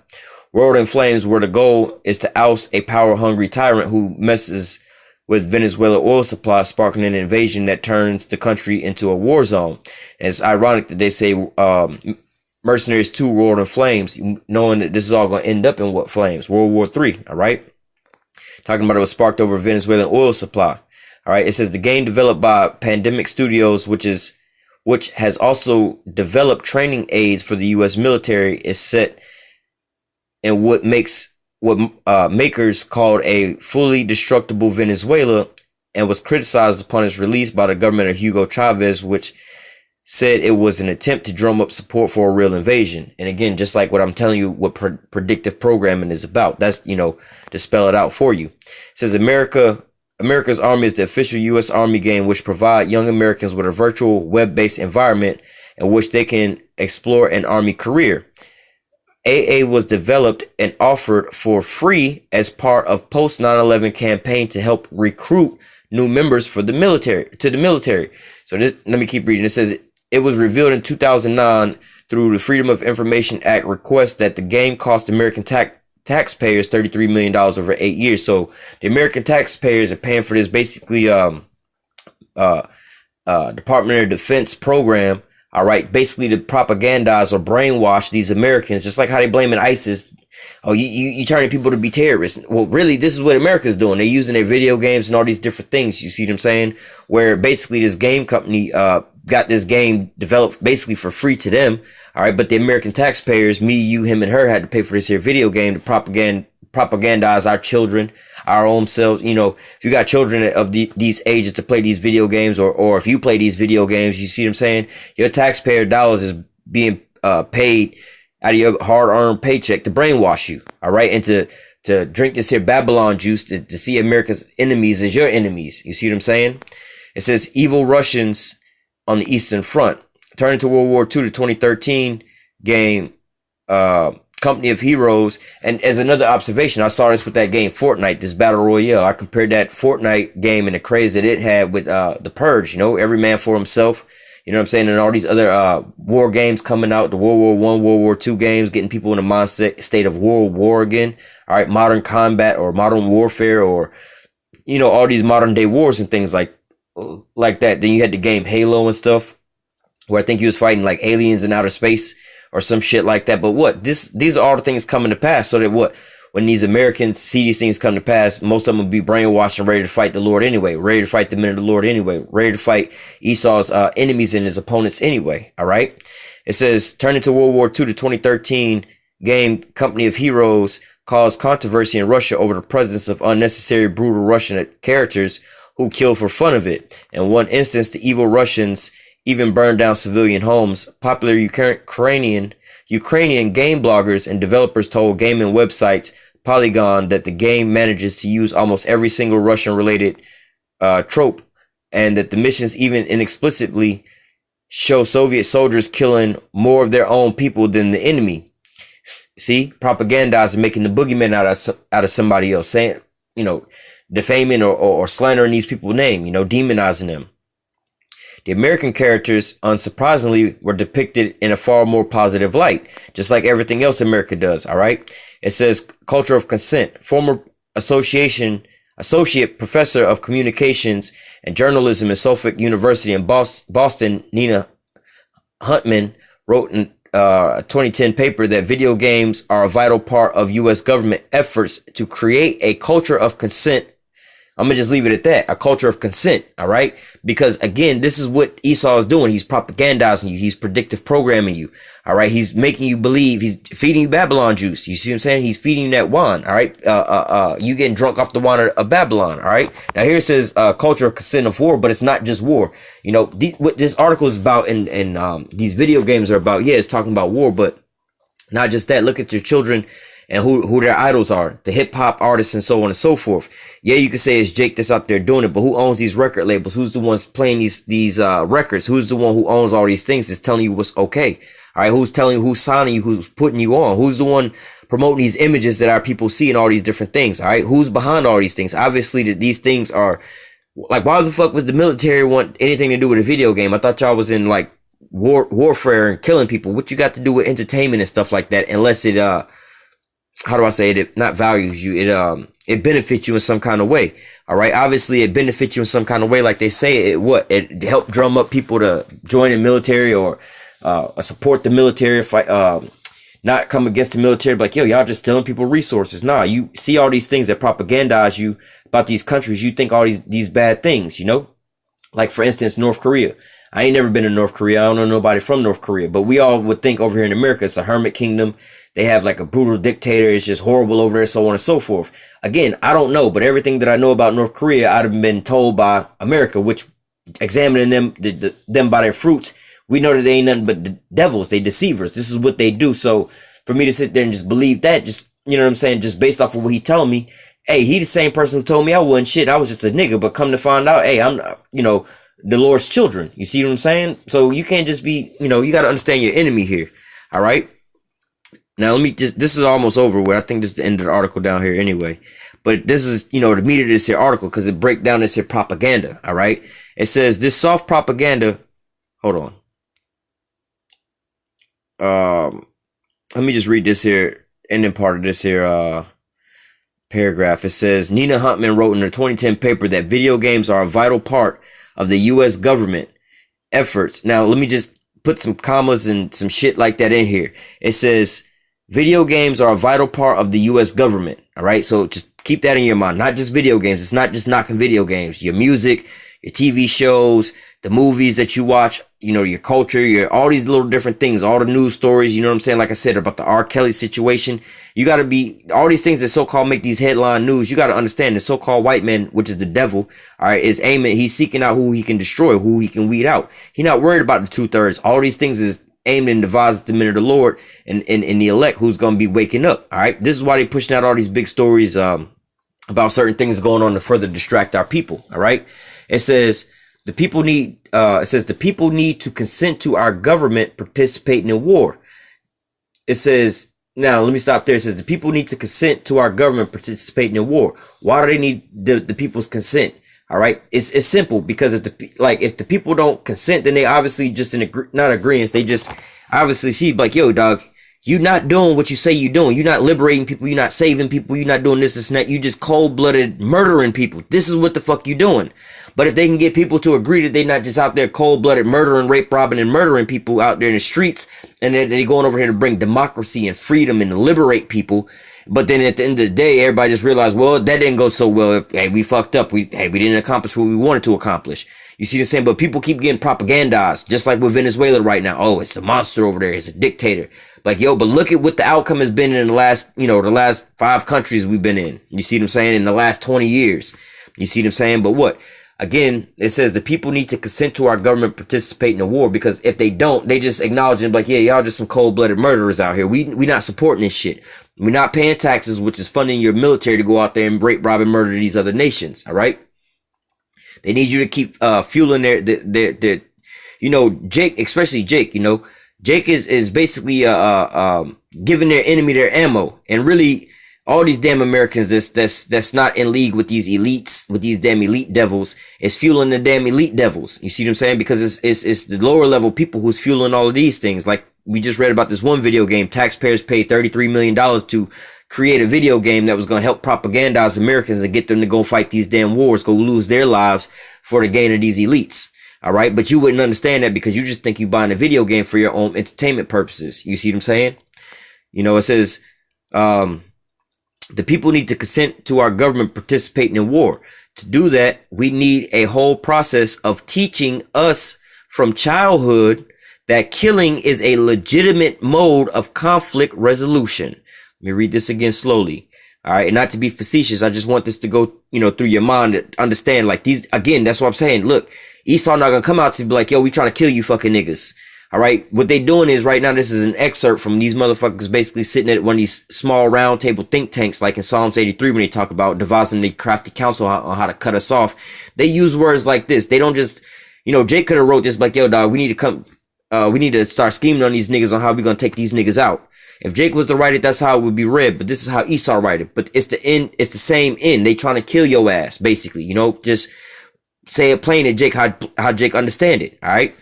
World in Flames, where the goal is to oust a power-hungry tyrant who messes with Venezuela oil supply, sparking an invasion that turns the country into a war zone. And it's ironic that they say Mercenaries 2 World in Flames, knowing that this is all going to end up in what flames? World War III, all right? Talking about it was sparked over Venezuelan oil supply. All right, it says the game developed by Pandemic Studios, which has also developed training aids for the U.S. military, is set in what makers called a fully destructible Venezuela, and was criticized upon its release by the government of Hugo Chavez, which said it was an attempt to drum up support for a real invasion. And again, just like what I'm telling you, what predictive programming is about, that's, you know, to spell it out for you. It says America's Army is the official U.S. Army game, which provide young Americans with a virtual web-based environment in which they can explore an Army career. AA was developed and offered for free as part of post 9/11 campaign to help recruit new members for the military. So this, let me keep reading. It says it was revealed in 2009 through the Freedom of Information Act request that the game cost American taxpayers $33 million over 8 years. So the American taxpayers are paying for this basically Department of Defense program. All right, basically to propagandize or brainwash these Americans, just like how they blaming ISIS. Oh, you turning people to be terrorists. Well, really, this is what America's doing. They're using their video games and all these different things. You see what I'm saying? Where basically this game company got this game developed basically for free to them. All right, but the American taxpayers, me, you, him, and her, had to pay for this here video game to propagandize our children, our own selves. You know, if you got children of these ages to play these video games, or if you play these video games, you see what I'm saying? Your taxpayer dollars is being paid out of your hard-earned paycheck to brainwash you, all right? And to drink this here Babylon juice to see America's enemies as your enemies. You see what I'm saying? It says evil Russians on the Eastern Front. Turning to World War II, the 2013 game, Company of Heroes. And as another observation, I saw this with that game Fortnite, this battle royale. I compared that Fortnite game and the craze that it had with the Purge, you know, every man for himself. You know what I'm saying? And all these other war games coming out, the World War I, World War II games, getting people in a mindset state of world war again. All right, modern combat or modern warfare, or, you know, all these modern day wars and things like that. Then you had the game Halo and stuff, where I think he was fighting like aliens in outer space or some shit like that. But these are all the things coming to pass, so that when these Americans see these things come to pass, most of them will be brainwashed and ready to fight the Lord anyway, ready to fight the men of the Lord anyway, ready to fight Esau's enemies and his opponents anyway. All right. It says, turning to World War II, the 2013 game Company of Heroes caused controversy in Russia over the presence of unnecessary brutal Russian characters who kill for fun of it. In one instance, the evil Russians even burned down civilian homes. Popular Ukrainian game bloggers and developers told gaming websites Polygon that the game manages to use almost every single Russian-related trope, and that the missions even inexplicably show Soviet soldiers killing more of their own people than the enemy. See, propagandizing, making the boogeyman out of somebody else, saying, you know, defaming or slandering these people's name, you know, demonizing them. The American characters, unsurprisingly, were depicted in a far more positive light, just like everything else America does, all right? It says, culture of consent. Former associate professor of communications and journalism at Suffolk University in Boston, Nina Huntman, wrote in a 2010 paper that video games are a vital part of U.S. government efforts to create a culture of consent. I'm going to just leave it at that. A culture of consent. All right. Because again, this is what Esau is doing. He's propagandizing you. He's predictive programming you. All right. He's making you believe. He's feeding you Babylon juice. You see what I'm saying? He's feeding you that wine. All right. You getting drunk off the wine of Babylon. All right. Now here it says, culture of consent of war, but it's not just war. You know, what this article is about and these video games are about. Yeah, it's talking about war, but not just that. Look at your children and who their idols are, the hip hop artists and so on and so forth. Yeah, you could say it's Jake that's out there doing it, but who owns these record labels? Who's the ones playing these records? Who's the one who owns all these things that's telling you what's okay? All right, who's telling you, who's signing you, who's putting you on? Who's the one promoting these images that our people see and all these different things? All right, who's behind all these things? Obviously, that these things are like, why the fuck was the military want anything to do with a video game? I thought y'all was in like warfare and killing people. What you got to do with entertainment and stuff like that? Unless it how do I say it? It not values you. It benefits you in some kind of way. All right. Obviously, it benefits you in some kind of way. Like they say, it helped drum up people to join the military or support the military, fight, not come against the military. Like, yo, y'all just stealing people resources. Nah, you see all these things that propagandize you about these countries. You think all these bad things, you know, like for instance, North Korea. I ain't never been to North Korea. I don't know nobody from North Korea, but we all would think over here in America, it's a hermit kingdom. They have like a brutal dictator. It's just horrible over there, so on and so forth. Again, I don't know, but everything that I know about North Korea, I'd have been told by America, which examining them by their fruits, we know that they ain't nothing but the devils. They deceivers. This is what they do. So for me to sit there and just believe that, just, you know what I'm saying? Just based off of what he telling me, hey, he the same person who told me I wasn't shit. I was just a nigga, but come to find out, hey, I'm, you know, the Lord's children. You see what I'm saying? So you can't just be, you know, you got to understand your enemy here. All right. Now let me just, this is almost over with. I think this is the end of the article down here anyway, but this is, you know, the meat of this here article, because it breaks down this here propaganda. All right. It says this soft propaganda. Hold on. Let me just read this here and then part of this here, paragraph. It says Nina Huntman wrote in her 2010 paper that video games are a vital part of the U.S. government efforts. Now, let me just put some commas and some shit like that in here. It says video games are a vital part of the U.S. government. All right. So just keep that in your mind. Not just video games. It's not just knocking video games. Your music, your TV shows, the movies that you watch, you know, your culture, your all these little different things, all the news stories, you know what I'm saying? Like I said about the R. Kelly situation, you got to be, all these things that so-called make these headline news, you got to understand the so-called white man, which is the devil, all right, is aiming, he's seeking out who he can destroy, who he can weed out. He's not worried about the 2/3. All these things is aimed and devised the men of the Lord and the elect who's going to be waking up, all right? This is why they're pushing out all these big stories about certain things going on to further distract our people, all right? It says, the people need to consent to our government participating in war. It says, now let me stop there. It says the people need to consent to our government participating in war. Why do they need the people's consent? All right. It's simple, because if the people don't consent, then they obviously just not agreeance. They just obviously see like, yo, dog, you not doing what you say you doing. You're not liberating people. You're not saving people. You're not doing this and that. You just cold-blooded murdering people. This is what the fuck you doing. But if they can get people to agree that they're not just out there cold-blooded murdering, rape, robbing, and murdering people out there in the streets, and they're going over here to bring democracy and freedom and liberate people, but then at the end of the day, everybody just realized, well, that didn't go so well. Hey, we fucked up. We didn't accomplish what we wanted to accomplish. You see the same, but people keep getting propagandized, just like with Venezuela right now. Oh, it's a monster over there. It's a dictator. Like, yo, but look at what the outcome has been in the last 5 countries we've been in. You see what I'm saying? In the last 20 years. You see what I'm saying? But what? Again, it says the people need to consent to our government participating in war, because if they don't, they just acknowledge and like, yeah, y'all just some cold-blooded murderers out here. We not supporting this shit. We're not paying taxes, which is funding your military to go out there and rape, rob, and murder these other nations. All right. They need you to keep fueling their you know, Jake, especially Jake, you know, Jake is basically giving their enemy their ammo, and really all these damn Americans that's not in league with these elites, with these damn elite devils, is fueling the damn elite devils. You see what I'm saying? Because it's the lower level people who's fueling all of these things. Like we just read about this one video game. Taxpayers paid $33 million to create a video game that was going to help propagandize Americans and get them to go fight these damn wars, go lose their lives for the gain of these elites. All right. But you wouldn't understand that because you just think you buying a video game for your own entertainment purposes. You see what I'm saying? You know, it says, the people need to consent to our government participating in war. To do that, we need a whole process of teaching us from childhood that killing is a legitimate mode of conflict resolution. Let me read this again slowly. All right. And not to be facetious, I just want this to go, you know, through your mind to understand, like these, again, that's what I'm saying. Look, Esau not going to come out to be like, yo, we trying to kill you fucking niggas. All right. What they doing is right now, this is an excerpt from these motherfuckers basically sitting at one of these small round table think tanks, like in Psalms 83, when they talk about devising the crafty counsel on how to cut us off. They use words like this. They don't just, Jake could have wrote this like, yo, dog, we need to start scheming on these niggas on how we gonna take these niggas out. If Jake was to write it, that's how it would be read. But this is how Esau write it. But it's the end. It's the same end. They trying to kill your ass, basically. Just say it plain to Jake how Jake understand it. All right.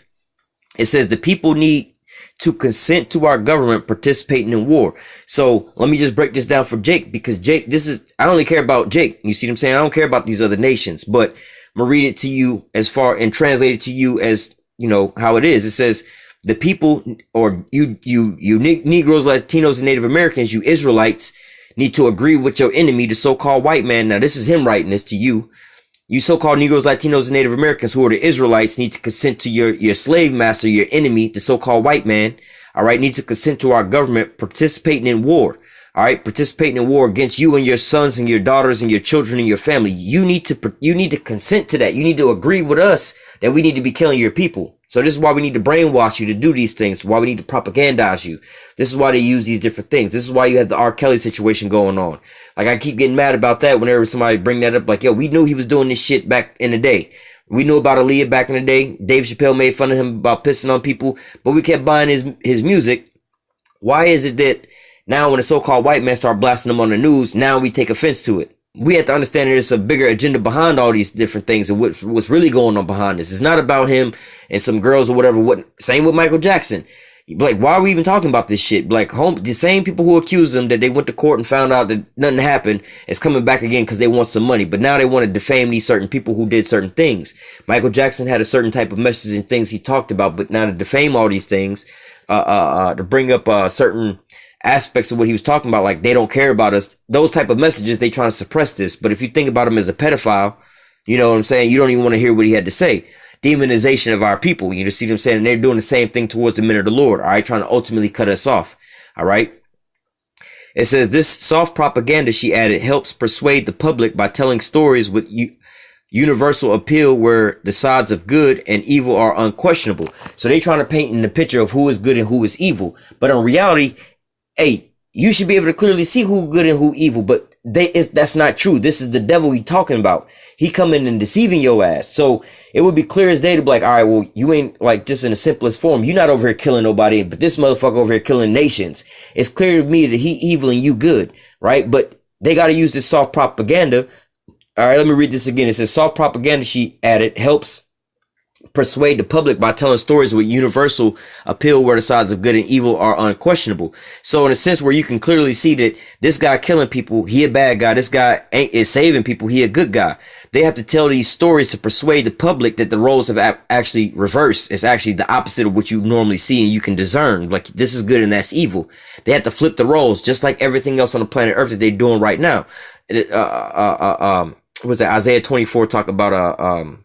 It says the people need to consent to our government participating in war. So let me just break this down for Jake, because Jake, I only care about Jake. You see what I'm saying? I don't care about these other nations, but I'm gonna read it to you and translate it to you as, how it is. It says the people, or you Negroes, Latinos, and Native Americans, you Israelites, need to agree with your enemy, the so-called white man. Now, this is him writing this to you. You so-called Negroes, Latinos, and Native Americans, who are the Israelites, need to consent to your slave master, your enemy, the so-called white man. All right. Need to consent to our government participating in war. All right. Participating in war against you and your sons and your daughters and your children and your family. You need to consent to that. You need to agree with us that we need to be killing your people. So this is why we need to brainwash you to do these things. Why we need to propagandize you. This is why they use these different things. This is why you have the R. Kelly situation going on. Like, I keep getting mad about that whenever somebody bring that up. Like, yo, we knew he was doing this shit back in the day. We knew about Aaliyah back in the day. Dave Chappelle made fun of him about pissing on people, but we kept buying his music. Why is it that now when a so-called white man start blasting them on the news, now we take offense to it? We have to understand there's a bigger agenda behind all these different things and what's really going on behind this. It's not about him and some girls or whatever. Same with Michael Jackson. Like, why are we even talking about this shit? Like, the same people who accused them that they went to court and found out that nothing happened is coming back again because they want some money. But now they want to defame these certain people who did certain things. Michael Jackson had a certain type of message and things he talked about, but now to defame all these things, to bring up certain aspects of what he was talking about, like they don't care about us, those type of messages, they trying to suppress this. But if you think about him as a pedophile, you know what I'm saying, you don't even want to hear what he had to say. Demonization of our people, you just see what I'm saying, and they're doing the same thing towards the men of the Lord, all right, trying to ultimately cut us off. All right, it says this soft propaganda, she added, helps persuade the public by telling stories with universal appeal where the sides of good and evil are unquestionable. So they trying to paint in the picture of who is good and who is evil, but in reality, hey, you should be able to clearly see who good and who evil, but that's not true. This is the devil he talking about. He coming and deceiving your ass. So it would be clear as day to be like, all right, well, you ain't, like, just in the simplest form, you're not over here killing nobody, but this motherfucker over here killing nations. It's clear to me that he evil and you good, right? But they got to use this soft propaganda. All right, let me read this again. It says soft propaganda, she added, helps persuade the public by telling stories with universal appeal where the sides of good and evil are unquestionable. So in a sense where you can clearly see that this guy killing people, he a bad guy. This guy is saving people, he a good guy. They have to tell these stories to persuade the public that the roles have actually reversed. It's actually the opposite of what you normally see and you can discern. Like, this is good and that's evil. They have to flip the roles, just like everything else on the planet Earth that they're doing right now. Was that Isaiah 24 talk about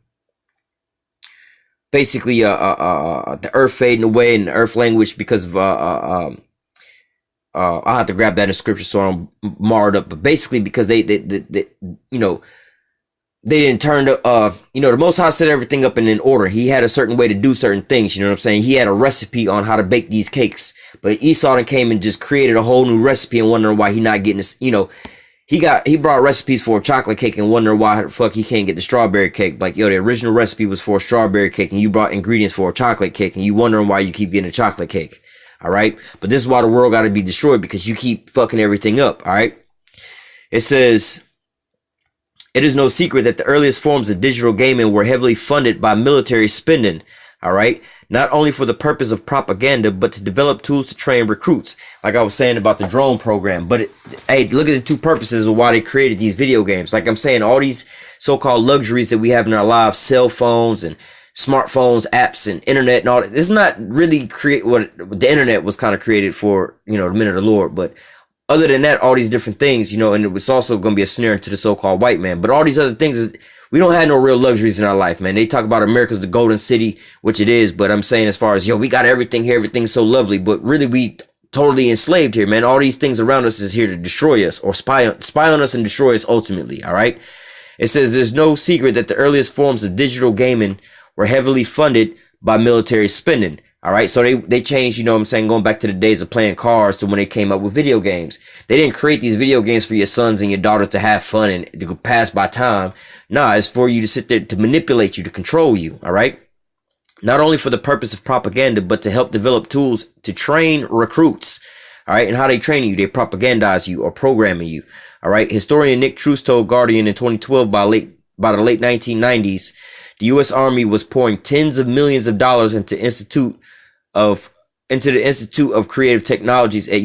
basically the earth fading away in the earth language because of I'll have to grab that in scripture so I don't mar it up, but basically because they you know, they didn't turn the the Most High set everything up in order. He had a certain way to do certain things, you know what I'm saying? He had a recipe on how to bake these cakes, but Esau then came and just created a whole new recipe and wondering why he not getting this, he brought recipes for a chocolate cake and wonder why the fuck he can't get the strawberry cake. Like, yo, the original recipe was for a strawberry cake and you brought ingredients for a chocolate cake and you wondering why you keep getting a chocolate cake. All right. But this is why the world got to be destroyed, because you keep fucking everything up. All right. It says, it is no secret that the earliest forms of digital gaming were heavily funded by military spending. All right. Not only for the purpose of propaganda, but to develop tools to train recruits. Like I was saying about the drone program. But hey, look at the two purposes of why they created these video games. Like I'm saying, all these so-called luxuries that we have in our lives, cell phones and smartphones, apps and internet and all that. This is not really what the internet was kind of created for, the men of the Lord. But other than that, all these different things, and it was also going to be a snare into the so-called white man. But all these other things, we don't have no real luxuries in our life, man. They talk about America's the golden city, which it is. But I'm saying as far as, we got everything here. Everything's so lovely. But really, we totally enslaved here, man. All these things around us is here to destroy us or spy on us and destroy us ultimately. All right. It says there's no secret that the earliest forms of digital gaming were heavily funded by military spending. All right. So they changed, you know what I'm saying, going back to the days of playing cards to when they came up with video games. They didn't create these video games for your sons and your daughters to have fun and to pass by time. Nah, it's for you to sit there to manipulate you, to control you. All right. Not only for the purpose of propaganda, but to help develop tools to train recruits. All right. And how they train you, they propagandize you or programming you. All right. Historian Nick Truce told Guardian in 2012 by the late 1990s, the U.S. Army was pouring tens of millions of dollars into the Institute of Creative Technologies at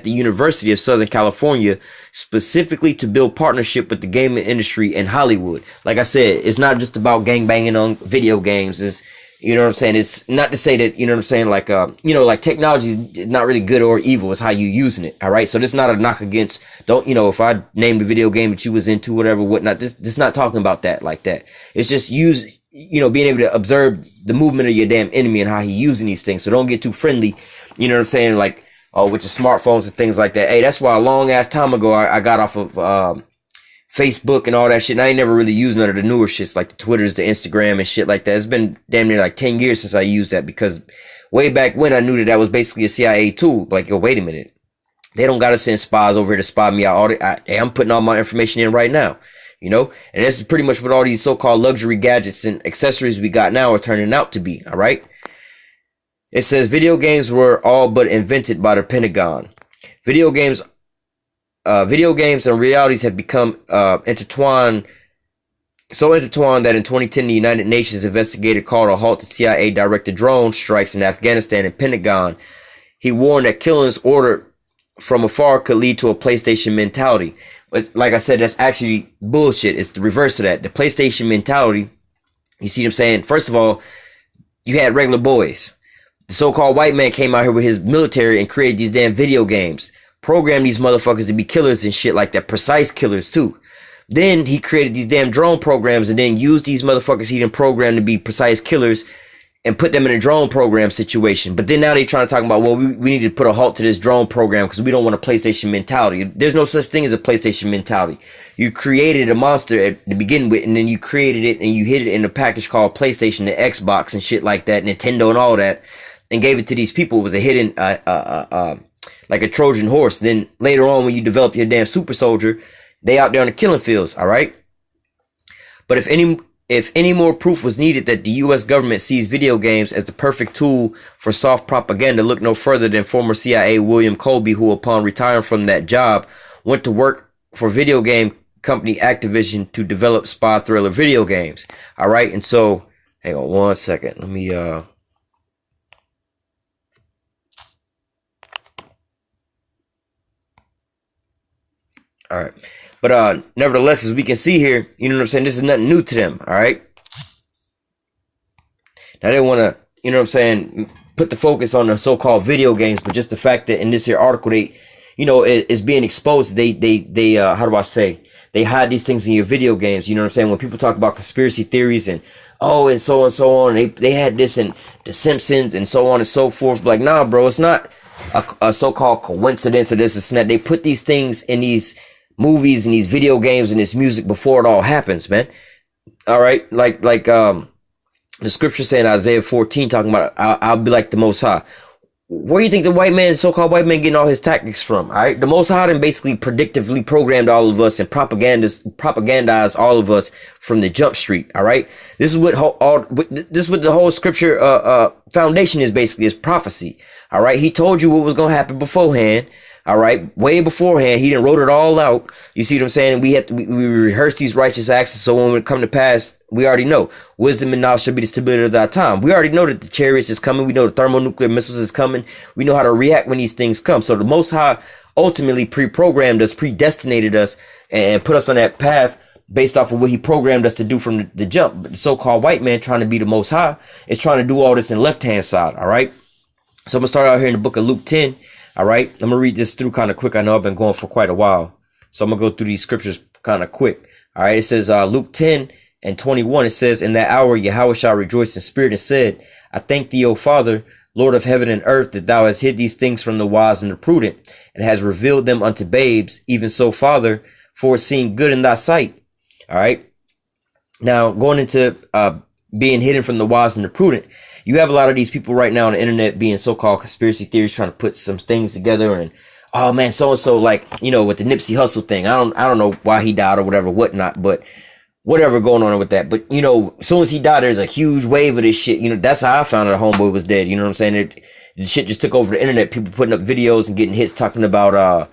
the University of Southern California, specifically to build partnership with the gaming industry in Hollywood. Like I said, it's not just about gangbanging on video games. It's, you know what I'm saying? It's not to say that, you know what I'm saying, like, like technology is not really good or evil. It's how you using it. All right. So this is not a knock against, if I named a video game that you was into, whatever, whatnot, this not talking about that like that. It's just being able to observe the movement of your damn enemy and how he using these things. So don't get too friendly. You know what I'm saying? Like, with your smartphones and things like that. Hey, that's why a long ass time ago, I got off of, Facebook and all that shit. And I ain't never really used none of the newer shits like the Twitters, the Instagram and shit like that. It's been damn near like 10 years since I used that, because way back when I knew that was basically a CIA tool. Like, yo, wait a minute. They don't got to send spies over here to spy me out. I'm putting all my information in right now, and this is pretty much what all these so-called luxury gadgets and accessories we got now are turning out to be. All right. It says video games were all but invented by the Pentagon. Video games and realities have become intertwined that in 2010 the United Nations investigator called a halt to CIA-directed drone strikes in Afghanistan and Pentagon. He warned that killings ordered from afar could lead to a PlayStation mentality. But like I said, that's actually bullshit. It's the reverse of that. The PlayStation mentality, you see what I'm saying? First of all, you had regular boys. The so-called white man came out here with his military and created these damn video games. Programmed these motherfuckers to be killers and shit like that. Precise killers too. Then he created these damn drone programs and then used these motherfuckers he didn't program to be precise killers and put them in a drone program situation. But then now they trying to talk about, well, we need to put a halt to this drone program because we don't want a PlayStation mentality. There's no such thing as a PlayStation mentality. You created a monster to begin with, and then you created it and you hid it in a package called PlayStation, the Xbox and shit like that, Nintendo and all that, and gave it to these people. It was a hidden, like a Trojan horse. Then later on, when you develop your damn super soldier, they out there on the killing fields. All right. But if any more proof was needed that the U.S. government sees video games as the perfect tool for soft propaganda, look no further than former CIA William Colby, who upon retiring from that job went to work for video game company Activision to develop spy thriller video games. All right. And so, hang on one second. Let me, all right. But nevertheless, as we can see here, you know what I'm saying, this is nothing new to them, all right? Now they want to, you know what I'm saying, put the focus on the so-called video games, but just the fact that in this here article, they, is being exposed. They how do I say? They hide these things in your video games. You know what I'm saying? When people talk about conspiracy theories and so on, they had this in The Simpsons and so on and so forth. Like, nah, bro, it's not a so-called coincidence or this and that. They put these things in these movies and these video games and this music before it all happens, man. All right. Like the scripture saying Isaiah 14, talking about, I'll be like the Most High. Where do you think the so-called white man getting all his tactics from? All right. The Most High then basically predictively programmed all of us and propagandized all of us from the jump street. All right. This is what the whole scripture, foundation is basically, is prophecy. All right. He told you what was going to happen beforehand. All right, way beforehand, he done wrote it all out. You see what I'm saying? We rehearse these righteous acts, so when it come to pass, we already know wisdom and knowledge should be the stability of that time. We already know that the chariots is coming. We know the thermonuclear missiles is coming. We know how to react when these things come. So the Most High ultimately pre-programmed us, predestinated us, and put us on that path based off of what he programmed us to do from the jump. But the so-called white man trying to be the Most High is trying to do all this in left-hand side. All right. So I'm gonna start out here in the book of Luke 10. All right, I'm going to read this through kind of quick. I know I've been going for quite a while, so I'm going to go through these scriptures kind of quick. All right, it says Luke 10:21. It says, in that hour Yahweh shall rejoice in spirit and said, I thank thee, O Father, Lord of heaven and earth, that thou hast hid these things from the wise and the prudent, and hast revealed them unto babes. Even so, Father, for it seemed good in thy sight. All right, now going into being hidden from the wise and the prudent. you have a lot of these people right now on the internet being so-called conspiracy theories, trying to put some things together, and oh man, so and so, like, you know, with the Nipsey Hussle thing. I don't know why he died or whatever, whatnot, but whatever going on with that. But you know, as soon as he died, there's a huge wave of this shit. You know, that's how I found out homeboy was dead. You know what I'm saying? The shit just took over the internet. People putting up videos and getting hits talking about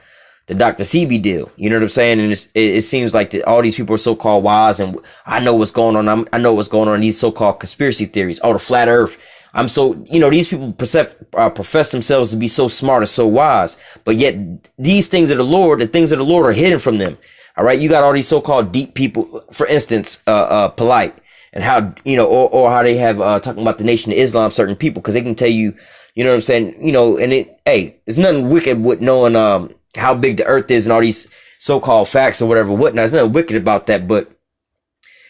the Dr. CB deal. You know what I'm saying? And it seems like that all these people are so-called wise, and I know what's going on. I know what's going on in these so-called conspiracy theories. Oh, the flat earth. I'm so, you know, these people profess themselves to be so smart and so wise, but yet these things of the Lord are hidden from them. All right. You got all these so-called deep people, for instance, polite, and how, you know, or how they have, talking about the Nation of Islam, certain people, cause they can tell you, you know what I'm saying? You know, and there's nothing wicked with knowing, how big the earth is and all these so-called facts or whatever, whatnot. There's nothing wicked about that, but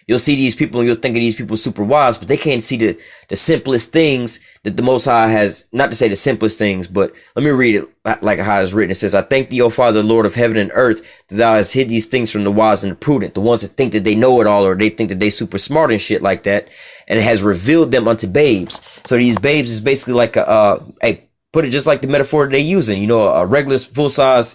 you'll see these people and you'll think of these people super wise, but they can't see the simplest things that the Most High has, not to say the simplest things, but let me read it like how it's written. It says, I thank thee, O Father, Lord of heaven and earth, that thou hast hid these things from the wise and the prudent, the ones that think that they know it all, or they think that they super smart and shit like that, and it has revealed them unto babes. So these babes is basically like put it just like the metaphor that they using, you know, a regular full-size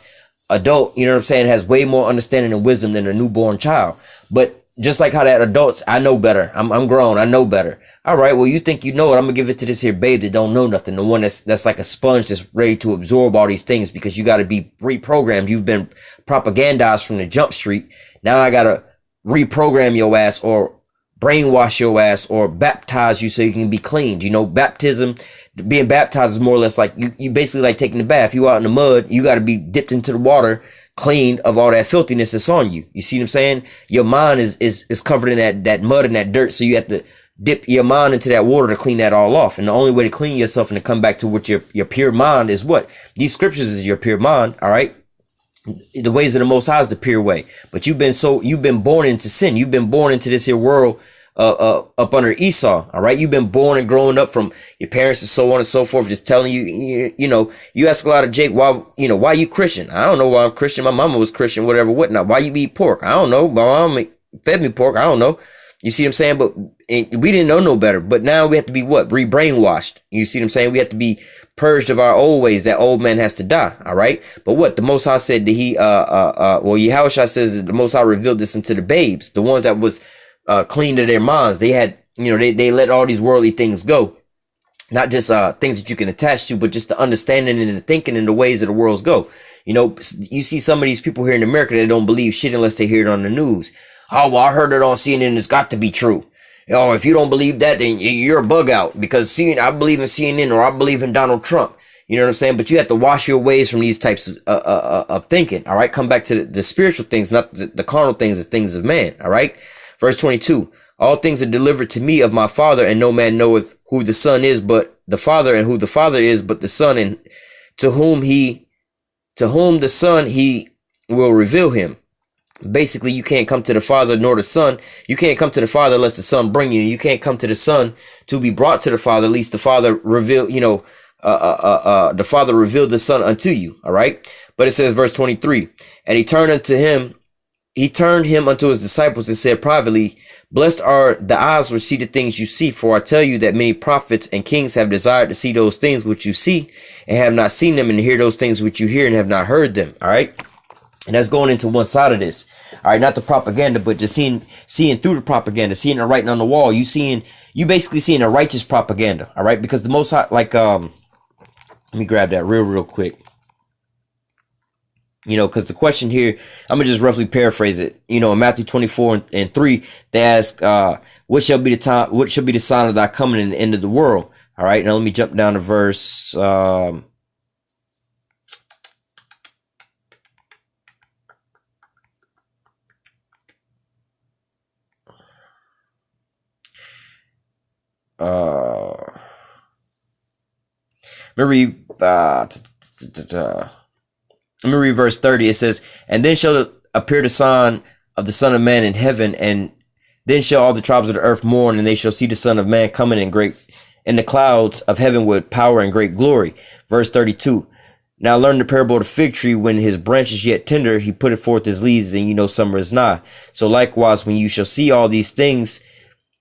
adult, you know what I'm saying, has way more understanding and wisdom than a newborn child. But just like how that adults, I know better. I'm grown. I know better. All right. Well, you think you know it. I'm gonna give it to this here babe that don't know nothing. The one that's like a sponge that's ready to absorb all these things, because you got to be reprogrammed. You've been propagandized from the jump street. Now I gotta reprogram your ass, or brainwash your ass, or baptize you so you can be cleaned. You know, baptism, being baptized is more or less like you basically like taking a bath. You out in the mud, you got to be dipped into the water, cleaned of all that filthiness that's on you. You see what I'm saying? Your mind is covered in that mud and that dirt, so you have to dip your mind into that water to clean that all off. And the only way to clean yourself and to come back to what your pure mind is, what these scriptures is, your pure mind. All right, the ways of the Most High is the pure way. But you've been born into sin. You've been born into this here world up under Esau. All right, you've been born and growing up from your parents and so on and so forth, just telling you know, you ask a lot of Jake, why you Christian? I don't know why I'm Christian. My mama was Christian, whatever, whatnot. Why you eat pork? I don't know. My mama fed me pork. I don't know. You see what I'm saying? But we didn't know no better. But now we have to be re-brainwashed. You see what I'm saying? We have to be purged of our old ways. That old man has to die. All right. But what the Most High said that Yahushua says that the Most High revealed this into the babes, the ones that was clean to their minds. They had, you know, they let all these worldly things go. Not just things that you can attach to, but just the understanding and the thinking and the ways of the worlds go. You know, you see some of these people here in America that don't believe shit unless they hear it on the news. Oh, well, I heard it on CNN. It's got to be true. Oh, if you don't believe that, then you're a bug out, because I believe in CNN, or I believe in Donald Trump. You know what I'm saying? But you have to wash your ways from these types of thinking. All right. Come back to the spiritual things, not the carnal things, the things of man. All right. Verse 22, all things are delivered to me of my Father, and no man knoweth who the Son is but the Father, and who the Father is but the Son, and to whom the Son he will reveal him. Basically, you can't come to the Father nor the Son. You can't come to the Father unless the Son bring you. You can't come to the Son to be brought to the Father, at least the Father reveal, you know, the Father revealed the Son unto you. All right. But it says, verse 23, and he turned him unto his disciples and said privately, blessed are the eyes which see the things you see, for I tell you that many prophets and kings have desired to see those things which you see, and have not seen them, and hear those things which you hear and have not heard them. All right. And that's going into one side of this. All right. Not the propaganda, but just seeing through the propaganda, seeing it writing on the wall. You basically seeing a righteous propaganda. All right. Because the Most High, like, let me grab that real quick. You know, because the question here, I'm going to just roughly paraphrase it. You know, in Matthew 24:3, they ask, what shall be the sign of thy coming and the end of the world? All right. Now let me jump down to verse, let me read verse 30. It says, and then shall appear the sign of the Son of Man in heaven, and then shall all the tribes of the earth mourn, and they shall see the Son of Man coming in the clouds of heaven with power and great glory. Verse 32. Now learn the parable of the fig tree. When his branch is yet tender, he putteth forth his leaves, and you know summer is nigh. So likewise, when you shall see all these things,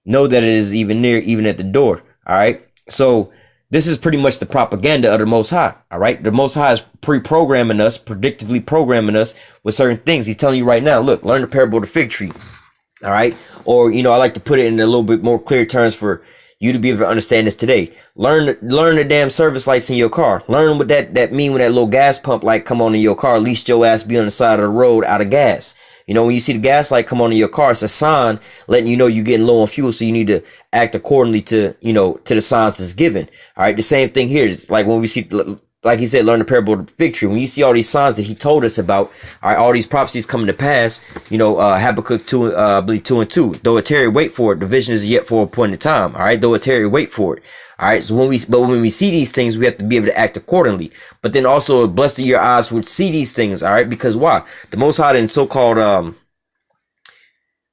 know that it is even near, even at the door. All right. So this is pretty much the propaganda of the Most High. All right. The Most High is pre-programming us, predictively programming us with certain things. He's telling you right now, look, learn the parable of the fig tree. All right. Or, I like to put it in a little bit more clear terms for you to be able to understand this today. Learn the damn service lights in your car. Learn what that mean when that little gas pump light come on in your car. At least your ass be on the side of the road out of gas. When you see the gas light come on in your car, it's a sign letting you know you're getting low on fuel. So you need to act accordingly to, to the signs that's given. All right. The same thing here. It's like when we see, like he said, learn the parable of the fig tree. When you see all these signs that he told us about, all right, all these prophecies coming to pass, Habakkuk 2, I believe 2 and 2. Though it tarry, wait for it. The vision is yet for a point in time. All right. Though it tarry, wait for it. All right. So when we see these things, we have to be able to act accordingly. But then also blessed are your eyes which see these things. All right. Because why? The Most High and so-called,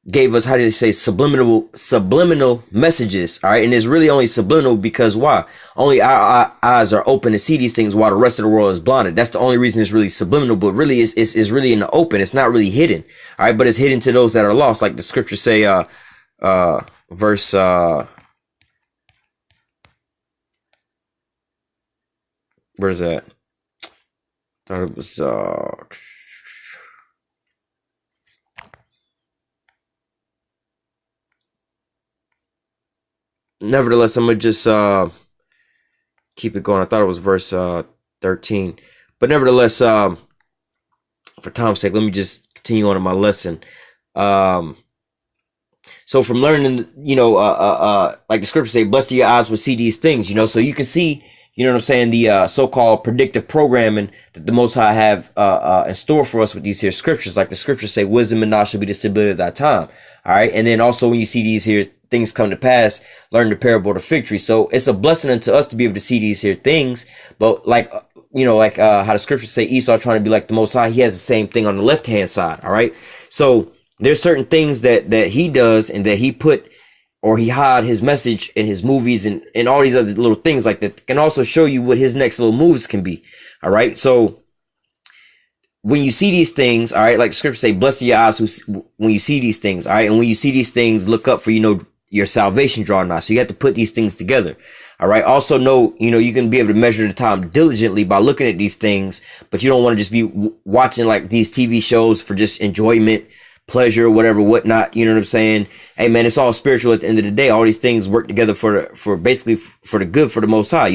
gave us, how do they say, subliminal messages. All right. And it's really only subliminal because why? Only our eyes are open to see these things while the rest of the world is blinded. That's the only reason it's really subliminal, but really it's really in the open. It's not really hidden. All right. But it's hidden to those that are lost. Like the scriptures say, verse, where's that? I thought it was, nevertheless, I'm gonna just keep it going. I thought it was verse 13, but nevertheless, for time's sake, let me just continue on in my lesson. So from learning, like the scriptures say, blessed are your eyes will see these things. So you can see, what I'm saying, the so-called predictive programming that the Most High have in store for us with these here scriptures. Like the scriptures say, wisdom and knowledge shall be the stability of thy time. All right, and then also when you see these here things come to pass, learn the parable of the fig tree. So it's a blessing unto us to be able to see these here things. But like, how the scriptures say Esau trying to be like the Most High, he has the same thing on the left hand side. All right. So there's certain things that he does and that he put or he hide his message in his movies and all these other little things like that can also show you what his next little moves can be. All right. So when you see these things, all right, like the scriptures say, blessed are your eyes when you see these things. All right. And when you see these things, look up for, your salvation drawing nigh. So you have to put these things together. All right. Also know, you can be able to measure the time diligently by looking at these things, but you don't want to just be watching like these TV shows for just enjoyment, pleasure, whatever, whatnot. You know what I'm saying? Hey man, it's all spiritual at the end of the day. All these things work together for basically for the good, for the Most High.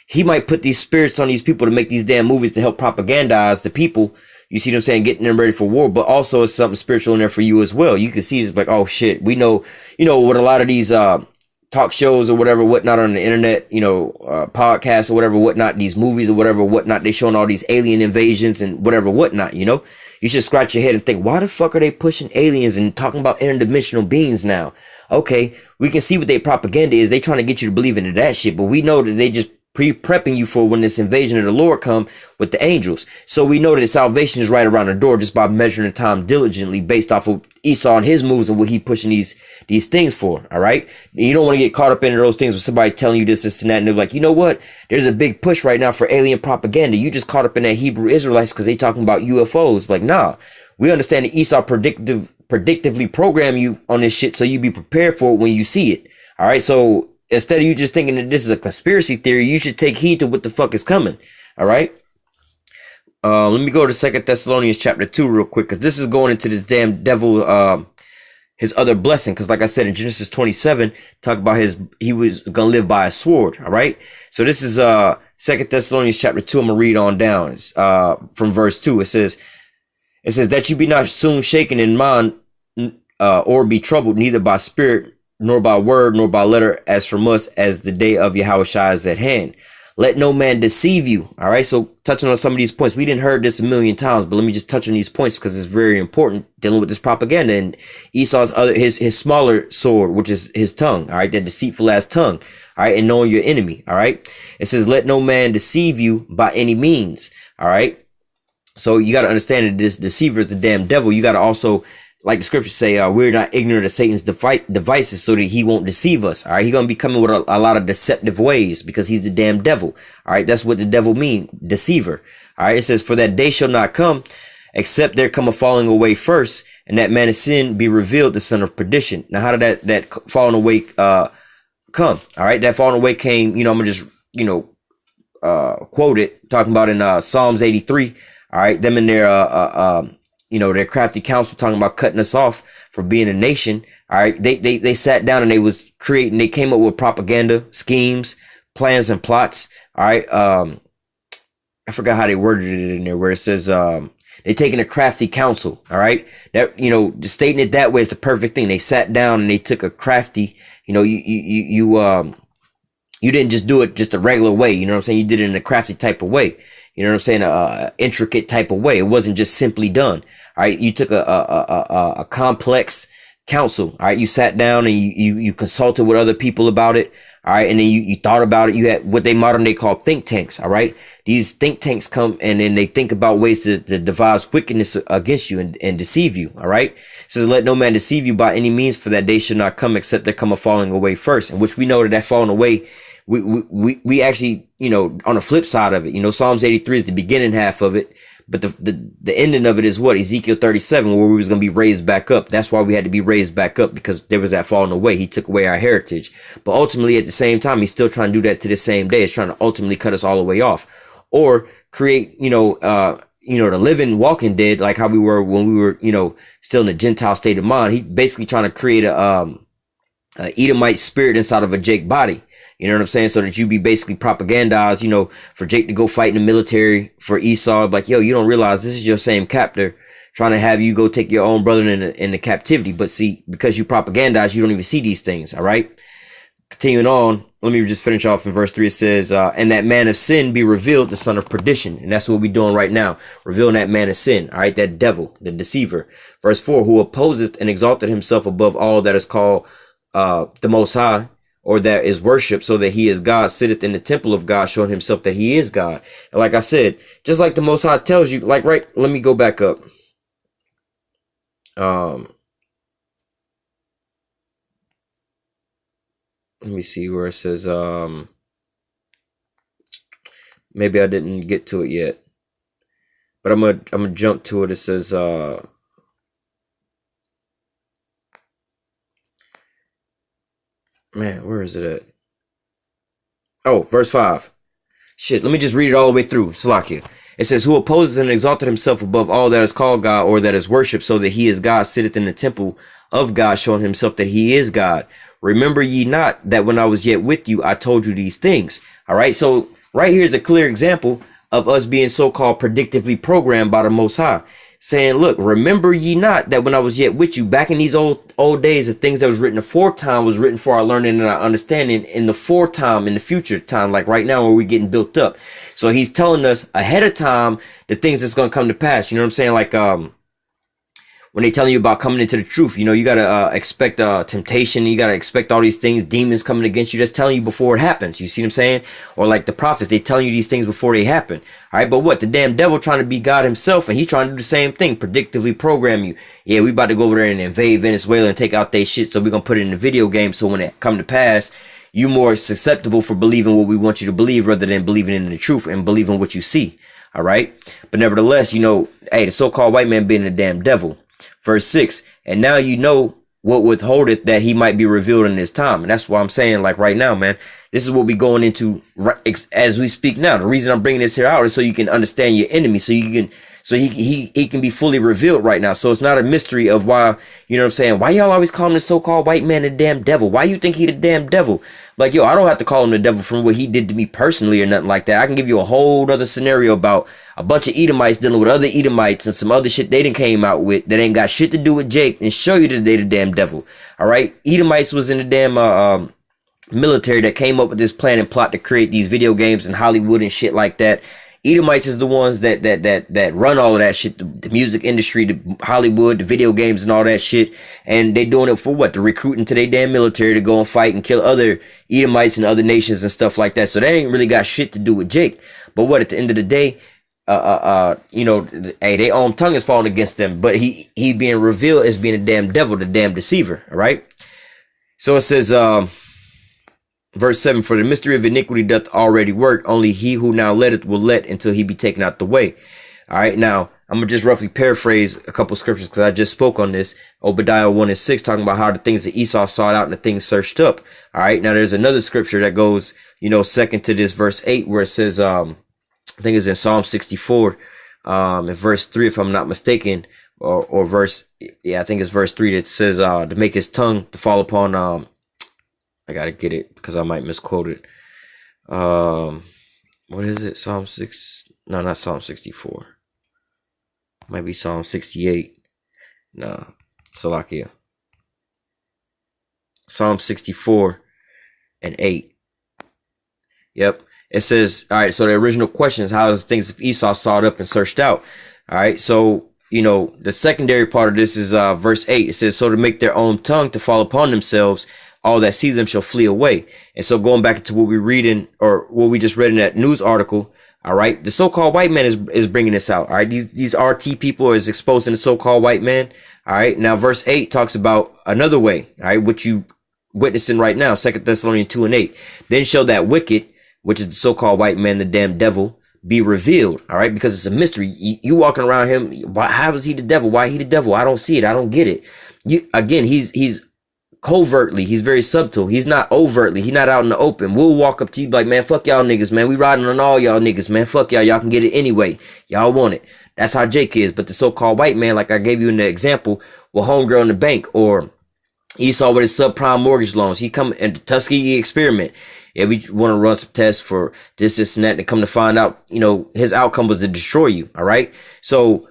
He might put these spirits on these people to make these damn movies to help propagandize the people. You see what I'm saying? Getting them ready for war, but also it's something spiritual in there for you as well. You can see it's like, oh shit, we know, what a lot of these, talk shows or whatever, whatnot on the internet, podcasts or whatever, whatnot, these movies or whatever, whatnot, they showing all these alien invasions and whatever, whatnot, you should scratch your head and think, why the fuck are they pushing aliens and talking about interdimensional beings now? Okay, we can see what their propaganda is. They trying to get you to believe into that shit, but we know that they just prepping you for when this invasion of the Lord come with the angels. So we know that salvation is right around the door just by measuring the time diligently based off of Esau and his moves and what he pushing these things for. All right. You don't want to get caught up into those things with somebody telling you this and that. And they're like, you know what? There's a big push right now for alien propaganda. You just caught up in that Hebrew Israelites because they talking about UFOs. Like, nah, we understand that Esau predictively program you on this shit. So you be prepared for it when you see it. All right. So instead of you just thinking that this is a conspiracy theory, you should take heed to what the fuck is coming. All right. Let me go to 2 Thessalonians chapter 2 real quick, because this is going into this damn devil, his other blessing. Because like I said in Genesis 27, talk about he was going to live by a sword. All right. So this is 2 Thessalonians chapter 2. I'm going to read on down from verse 2. It says that you be not soon shaken in mind or be troubled, neither by spirit, nor by word, nor by letter, as from us, as the day of Yahushua is at hand. Let no man deceive you. All right. So touching on some of these points, we didn't heard this a million times, but let me just touch on these points because it's very important dealing with this propaganda and Esau's his smaller sword, which is his tongue. All right. That deceitful ass tongue. All right. And knowing your enemy. All right. It says, let no man deceive you by any means. All right. So you got to understand that this deceiver is the damn devil. You got to also, like the scriptures say, we're not ignorant of Satan's devices so that he won't deceive us. All right. He's going to be coming with a lot of deceptive ways because he's the damn devil. All right. That's what the devil mean. Deceiver. All right. It says, for that day shall not come except there come a falling away first, and that man of sin be revealed, the son of perdition. Now, how did that falling away, come. All right. That falling away came, I'm going to just, quote it, talking about in Psalms 83. All right. Them in their, their crafty counsel talking about cutting us off for being a nation. All right. They sat down and they came up with propaganda, schemes, plans and plots. All right. I forgot how they worded it in there where it says, they taking a crafty counsel. All right. That, just stating it that way is the perfect thing. They sat down and they took a crafty, you didn't just do it just a regular way. You know what I'm saying? You did it in a crafty type of way. You know what I'm saying? A intricate type of way. It wasn't just simply done. All right. You took a complex counsel. All right. You sat down and you consulted with other people about it. All right. And then you thought about it. You had what they modern day call think tanks. All right. These think tanks come and then they think about ways to devise wickedness against you and deceive you. All right. It says, let no man deceive you by any means, for that day should not come except there come a falling away first, in which we know that falling away, we actually, on the flip side of it, Psalms 83 is the beginning half of it. But the ending of it is what? Ezekiel 37, where we was going to be raised back up. That's why we had to be raised back up, because there was that falling away. He took away our heritage. But ultimately, at the same time, he's still trying to do that to this same day. He's trying to ultimately cut us all the way off, or create, the living walking dead, like how we were when we were, still in a Gentile state of mind. He basically trying to create a Edomite spirit inside of a Jake body. You know what I'm saying? So that you be basically propagandized, for Jake to go fight in the military for Esau. Like, yo, you don't realize this is your same captor trying to have you go take your own brother in the captivity. But see, because you propagandize, you don't even see these things. All right. Continuing on, let me just finish off in verse 3. It says, and that man of sin be revealed, the son of perdition. And that's what we're doing right now. Revealing that man of sin. All right. That devil, the deceiver. Verse 4, who opposeth and exalted himself above all that is called the Most High, or that is worship, so that he is God, sitteth in the temple of God, showing himself that he is God. And like I said, just like the Most High tells you, like, right, let me go back up. Let me see where it says, maybe I didn't get to it yet, but I'm gonna jump to it. It says, man, where is it at? Oh, verse 5. Shit, let me just read it all the way through. Salakia. It says, who opposes and exalted himself above all that is called God, or that is worship, so that he is God, sitteth in the temple of God, showing himself that he is God. Remember ye not that when I was yet with you, I told you these things. All right. So right here is a clear example of us being so-called predictively programmed by the Most High. Saying, look, remember ye not that when I was yet with you, back in these old days, the things that was written aforetime was written for our learning and our understanding in the foretime, in the future time, like right now where we're getting built up. So he's telling us ahead of time the things that's going to come to pass. You know what I'm saying? Like, when they telling you about coming into the truth, you got to expect temptation. You got to expect all these things, demons coming against you. That's telling you before it happens. You see what I'm saying? Or like the prophets, they telling you these things before they happen. All right. But what? The damn devil trying to be God himself, and he trying to do the same thing, predictively program you. Yeah, we about to go over there and invade Venezuela and take out their shit. So we're going to put it in the video game. So when it come to pass, you more susceptible for believing what we want you to believe rather than believing in the truth and believing what you see. All right. But nevertheless, hey, the so-called white man being the damn devil. Verse 6, and now you know what withholdeth that he might be revealed in this time. And that's why I'm saying, like right now, man, this is what we going into as we speak now. The reason I'm bringing this here out is so you can understand your enemy, so he can be fully revealed right now. So it's not a mystery of why, you know what I'm saying? Why y'all always call him the so-called white man the damn devil? Why you think he the damn devil? Like, yo, I don't have to call him the devil from what he did to me personally or nothing like that. I can give you a whole other scenario about a bunch of Edomites dealing with other Edomites and some other shit they done came out with that ain't got shit to do with Jake, and show you that they the damn devil. All right. Edomites was in the damn military that came up with this plan and plot to create these video games in Hollywood and shit like that. Edomites is the ones that run all of that shit, the music industry, the Hollywood, the video games and all that shit. And they doing it for what? To recruit into their damn military to go and fight and kill other Edomites and other nations and stuff like that. So that ain't really got shit to do with Jake. But what, at the end of the day, hey, their own tongue is falling against them, but he being revealed as being a damn devil, the damn deceiver. All right. So it says, verse 7, for the mystery of iniquity doth already work. Only he who now letteth will let until he be taken out the way. All right. Now I'm going to just roughly paraphrase a couple scriptures because I just spoke on this. Obadiah 1:6, talking about how the things that Esau sought out and the things searched up. All right. Now there's another scripture that goes, second to this verse 8, where it says, I think it's in Psalm 64, in verse 3, if I'm not mistaken, or verse, I think it's verse 3 that says, to make his tongue to fall upon, I got to get it because I might misquote it. What is it? Psalm 6? No, not Psalm 64. Might be Psalm 68. No, Salakia. Psalm 64 and 8. Yep. It says, all right, so the original question is, how does things of Esau sought up and searched out? All right, so, the secondary part of this is verse 8. It says, so to make their own tongue to fall upon themselves, all that see them shall flee away. And so going back to what we reading, or what we just read in that news article, all right, the so-called white man is bringing this out. All right, these RT people is exposing the so-called white man. All right, now verse 8 talks about another way. All right, what you witnessing right now, 2 Thessalonians 2:8. Then shall that wicked, which is the so-called white man, the damn devil, be revealed. All right, because it's a mystery. You walking around him, how is he the devil? Why he the devil? I don't see it. I don't get it. He's covertly, he's very subtle. He's not overtly. He's not out in the open. We'll walk up to you like, man, fuck y'all niggas, man. We riding on all y'all niggas, man. Fuck y'all. Y'all can get it anyway. Y'all want it. That's how Jake is. But the so-called white man, like I gave you in the example, with homegirl in the bank, or Esau with his subprime mortgage loans. He come in the Tuskegee experiment. Yeah, we want to run some tests for this, and that, and come to find out, his outcome was to destroy you. All right. So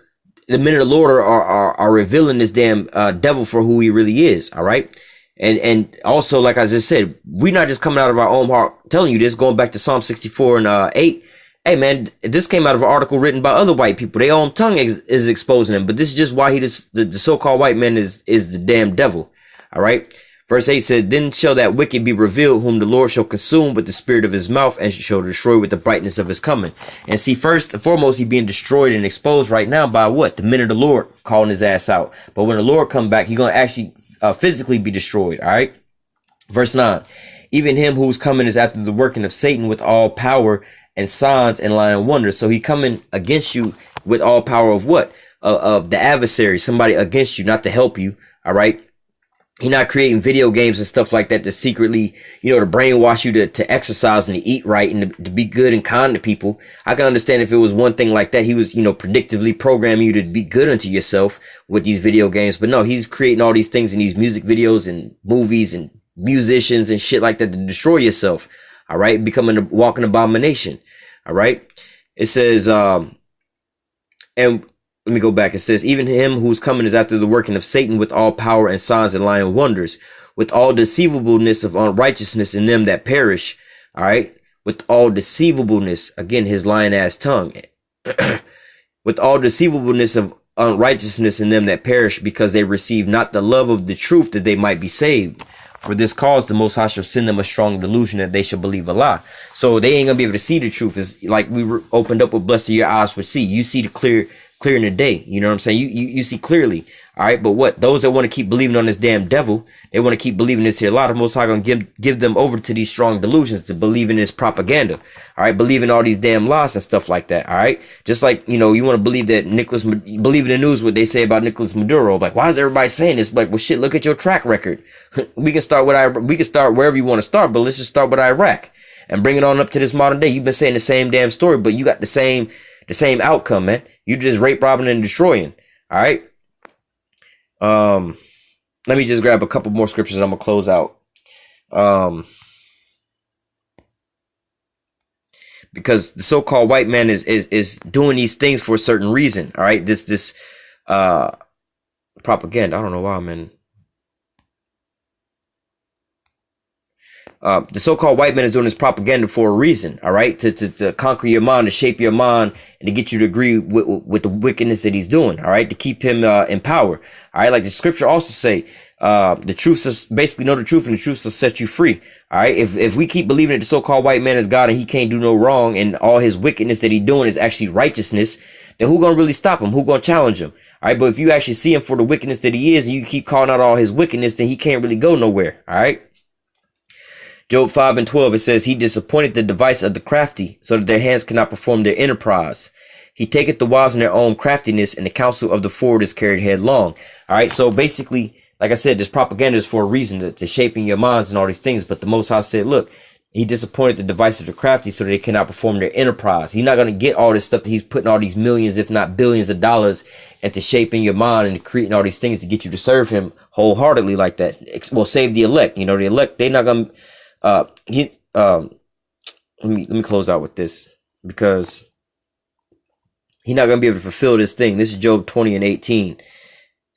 the men of the Lord are revealing this damn devil for who he really is. All right. And also, like I just said, we're not just coming out of our own heart telling you this, going back to Psalm 64 and 8. Hey, man, this came out of an article written by other white people. Their own tongue is exposing him. But this is just why the so-called white man is the damn devil. All right. Verse 8 said, then shall that wicked be revealed, whom the Lord shall consume with the spirit of his mouth, and shall destroy with the brightness of his coming. And see, first and foremost, he being destroyed and exposed right now by what? The men of the Lord calling his ass out. But when the Lord come back, he's going to actually physically be destroyed. All right. Verse 9, even him who's coming is after the working of Satan with all power and signs and lying wonders. So he coming against you with all power of what? Of the adversary, somebody against you, not to help you. All right. He's not creating video games and stuff like that to secretly, to brainwash you to exercise and to eat right and to be good and kind to people. I can understand if it was one thing like that. He was, predictively programming you to be good unto yourself with these video games. But no, he's creating all these things in these music videos and movies and musicians and shit like that to destroy yourself. All right. Becoming a walking abomination. All right. It says, and let me go back. It says, even him who's coming is after the working of Satan with all power and signs and lying wonders, with all deceivableness of unrighteousness in them that perish. All right. With all deceivableness, again, his lying ass tongue, with all deceivableness of unrighteousness in them that perish, because they receive not the love of the truth that they might be saved. For this cause, the Most High shall send them a strong delusion that they shall believe a lie. So they ain't gonna be able to see the truth. It's like we opened up with blessed are your eyes for see. You see the clear in the day. You know what I'm saying? You see clearly. All right. But what? Those that want to keep believing on this damn devil, they want to keep believing this here. A lot of Most High gonna give them over to these strong delusions, to believe in this propaganda. All right. Believing all these damn lies and stuff like that. All right. Just like, you want to believe that believe in the news, what they say about Nicolas Maduro. Like, why is everybody saying this? Like, well, shit, look at your track record. We can start wherever you want to start, but let's just start with Iraq and bring it on up to this modern day. You've been saying the same damn story, but you got the same outcome, man. You just rape, robbing, and destroying. All right. Let me just grab a couple more scriptures and I'm gonna close out. Because the so-called white man is doing these things for a certain reason. All right. This propaganda. I don't know why I'm in. The so-called white man is doing this propaganda for a reason, all right, to conquer your mind, to shape your mind, and to get you to agree with the wickedness that he's doing, all right, to keep him in power, all right. Like the scripture also say, the truth is basically know the truth, and the truth will set you free, all right. If we keep believing that the so-called white man is God and he can't do no wrong, and all his wickedness that he's doing is actually righteousness, then who gonna really stop him? Who gonna challenge him? All right. But if you actually see him for the wickedness that he is, and you keep calling out all his wickedness, then he can't really go nowhere, all right. Job 5:12, it says, he disappointed the device of the crafty, so that their hands cannot perform their enterprise. He taketh the wise in their own craftiness, and the counsel of the forward is carried headlong. All right. So basically, like I said, this propaganda is for a reason, to shaping your minds and all these things. But the Most High said, look, he disappointed the device of the crafty so that they cannot perform their enterprise. He's not going to get all this stuff that he's putting all these millions, if not billions of dollars into shaping your mind and creating all these things to get you to serve him wholeheartedly like that. Well, save the elect. You know, the elect, they're not going to, let me close out with this, because he's not going to be able to fulfill this thing. This is Job 20:18.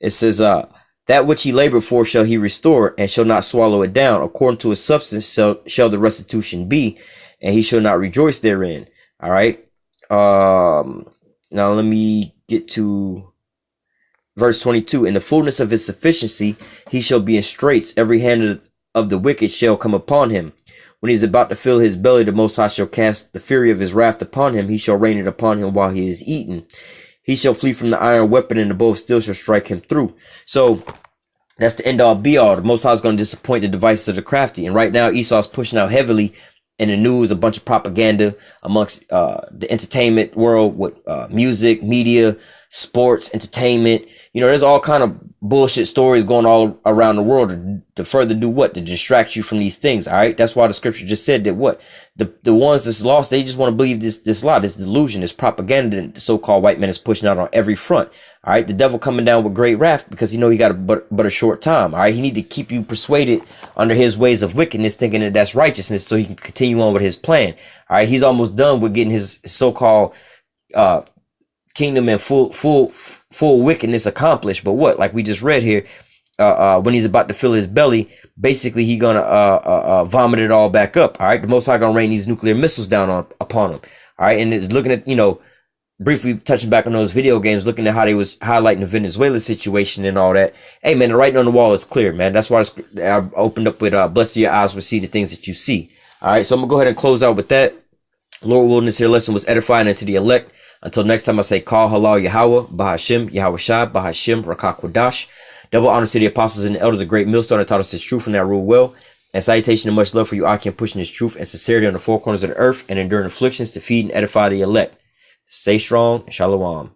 It says, that which he labored for shall he restore, and shall not swallow it down. According to his substance shall the restitution be, and he shall not rejoice therein. All right. Now let me get to verse 22. In the fullness of his sufficiency, he shall be in straits. Every hand of the wicked shall come upon him. When he is about to fill his belly, the Most High shall cast the fury of his wrath upon him. He shall rain it upon him while he is eaten. He shall flee from the iron weapon, and the bow of steel shall strike him through. So that's the end all be all. The Most High is going to disappoint the devices of the crafty. And right now, Esau's pushing out heavily in the news, a bunch of propaganda amongst the entertainment world with music, media, sports, entertainment. You know, there's all kind of bullshit stories going all around the world to further do what? To distract you from these things. All right. That's why the scripture just said that what? The ones that's lost, they just want to believe this lie, this delusion, this propaganda that the so-called white man is pushing out on every front. All right. The devil coming down with great wrath because he know he got but a short time. All right. He need to keep you persuaded under his ways of wickedness, thinking that that's righteousness so he can continue on with his plan. All right. He's almost done with getting his so-called, kingdom and full wickedness accomplished. But what, like we just read here, when he's about to fill his belly, basically he gonna vomit it all back up. All right, the Most High gonna rain these nuclear missiles down upon him. All right, and it's looking at, you know, briefly touching back on those video games, looking at how they was highlighting the Venezuela situation and all that. Hey man, the writing on the wall is clear, man. That's why I opened up with blessed your eyes will see the things that you see. All right, so I'm gonna go ahead and close out with that. Lord willing, this here lesson was edifying unto the elect. Until next time, I say, call halal Yahweh, Bahashim, Yahweh Shai, Bahashim, Rakakwadash. Double honor to the apostles and the elders, a great millstone that taught us this truth and that rule well. And salutation and much love for you, Akim, pushing this truth and sincerity on the four corners of the earth and enduring afflictions to feed and edify the elect. Stay strong and shalom.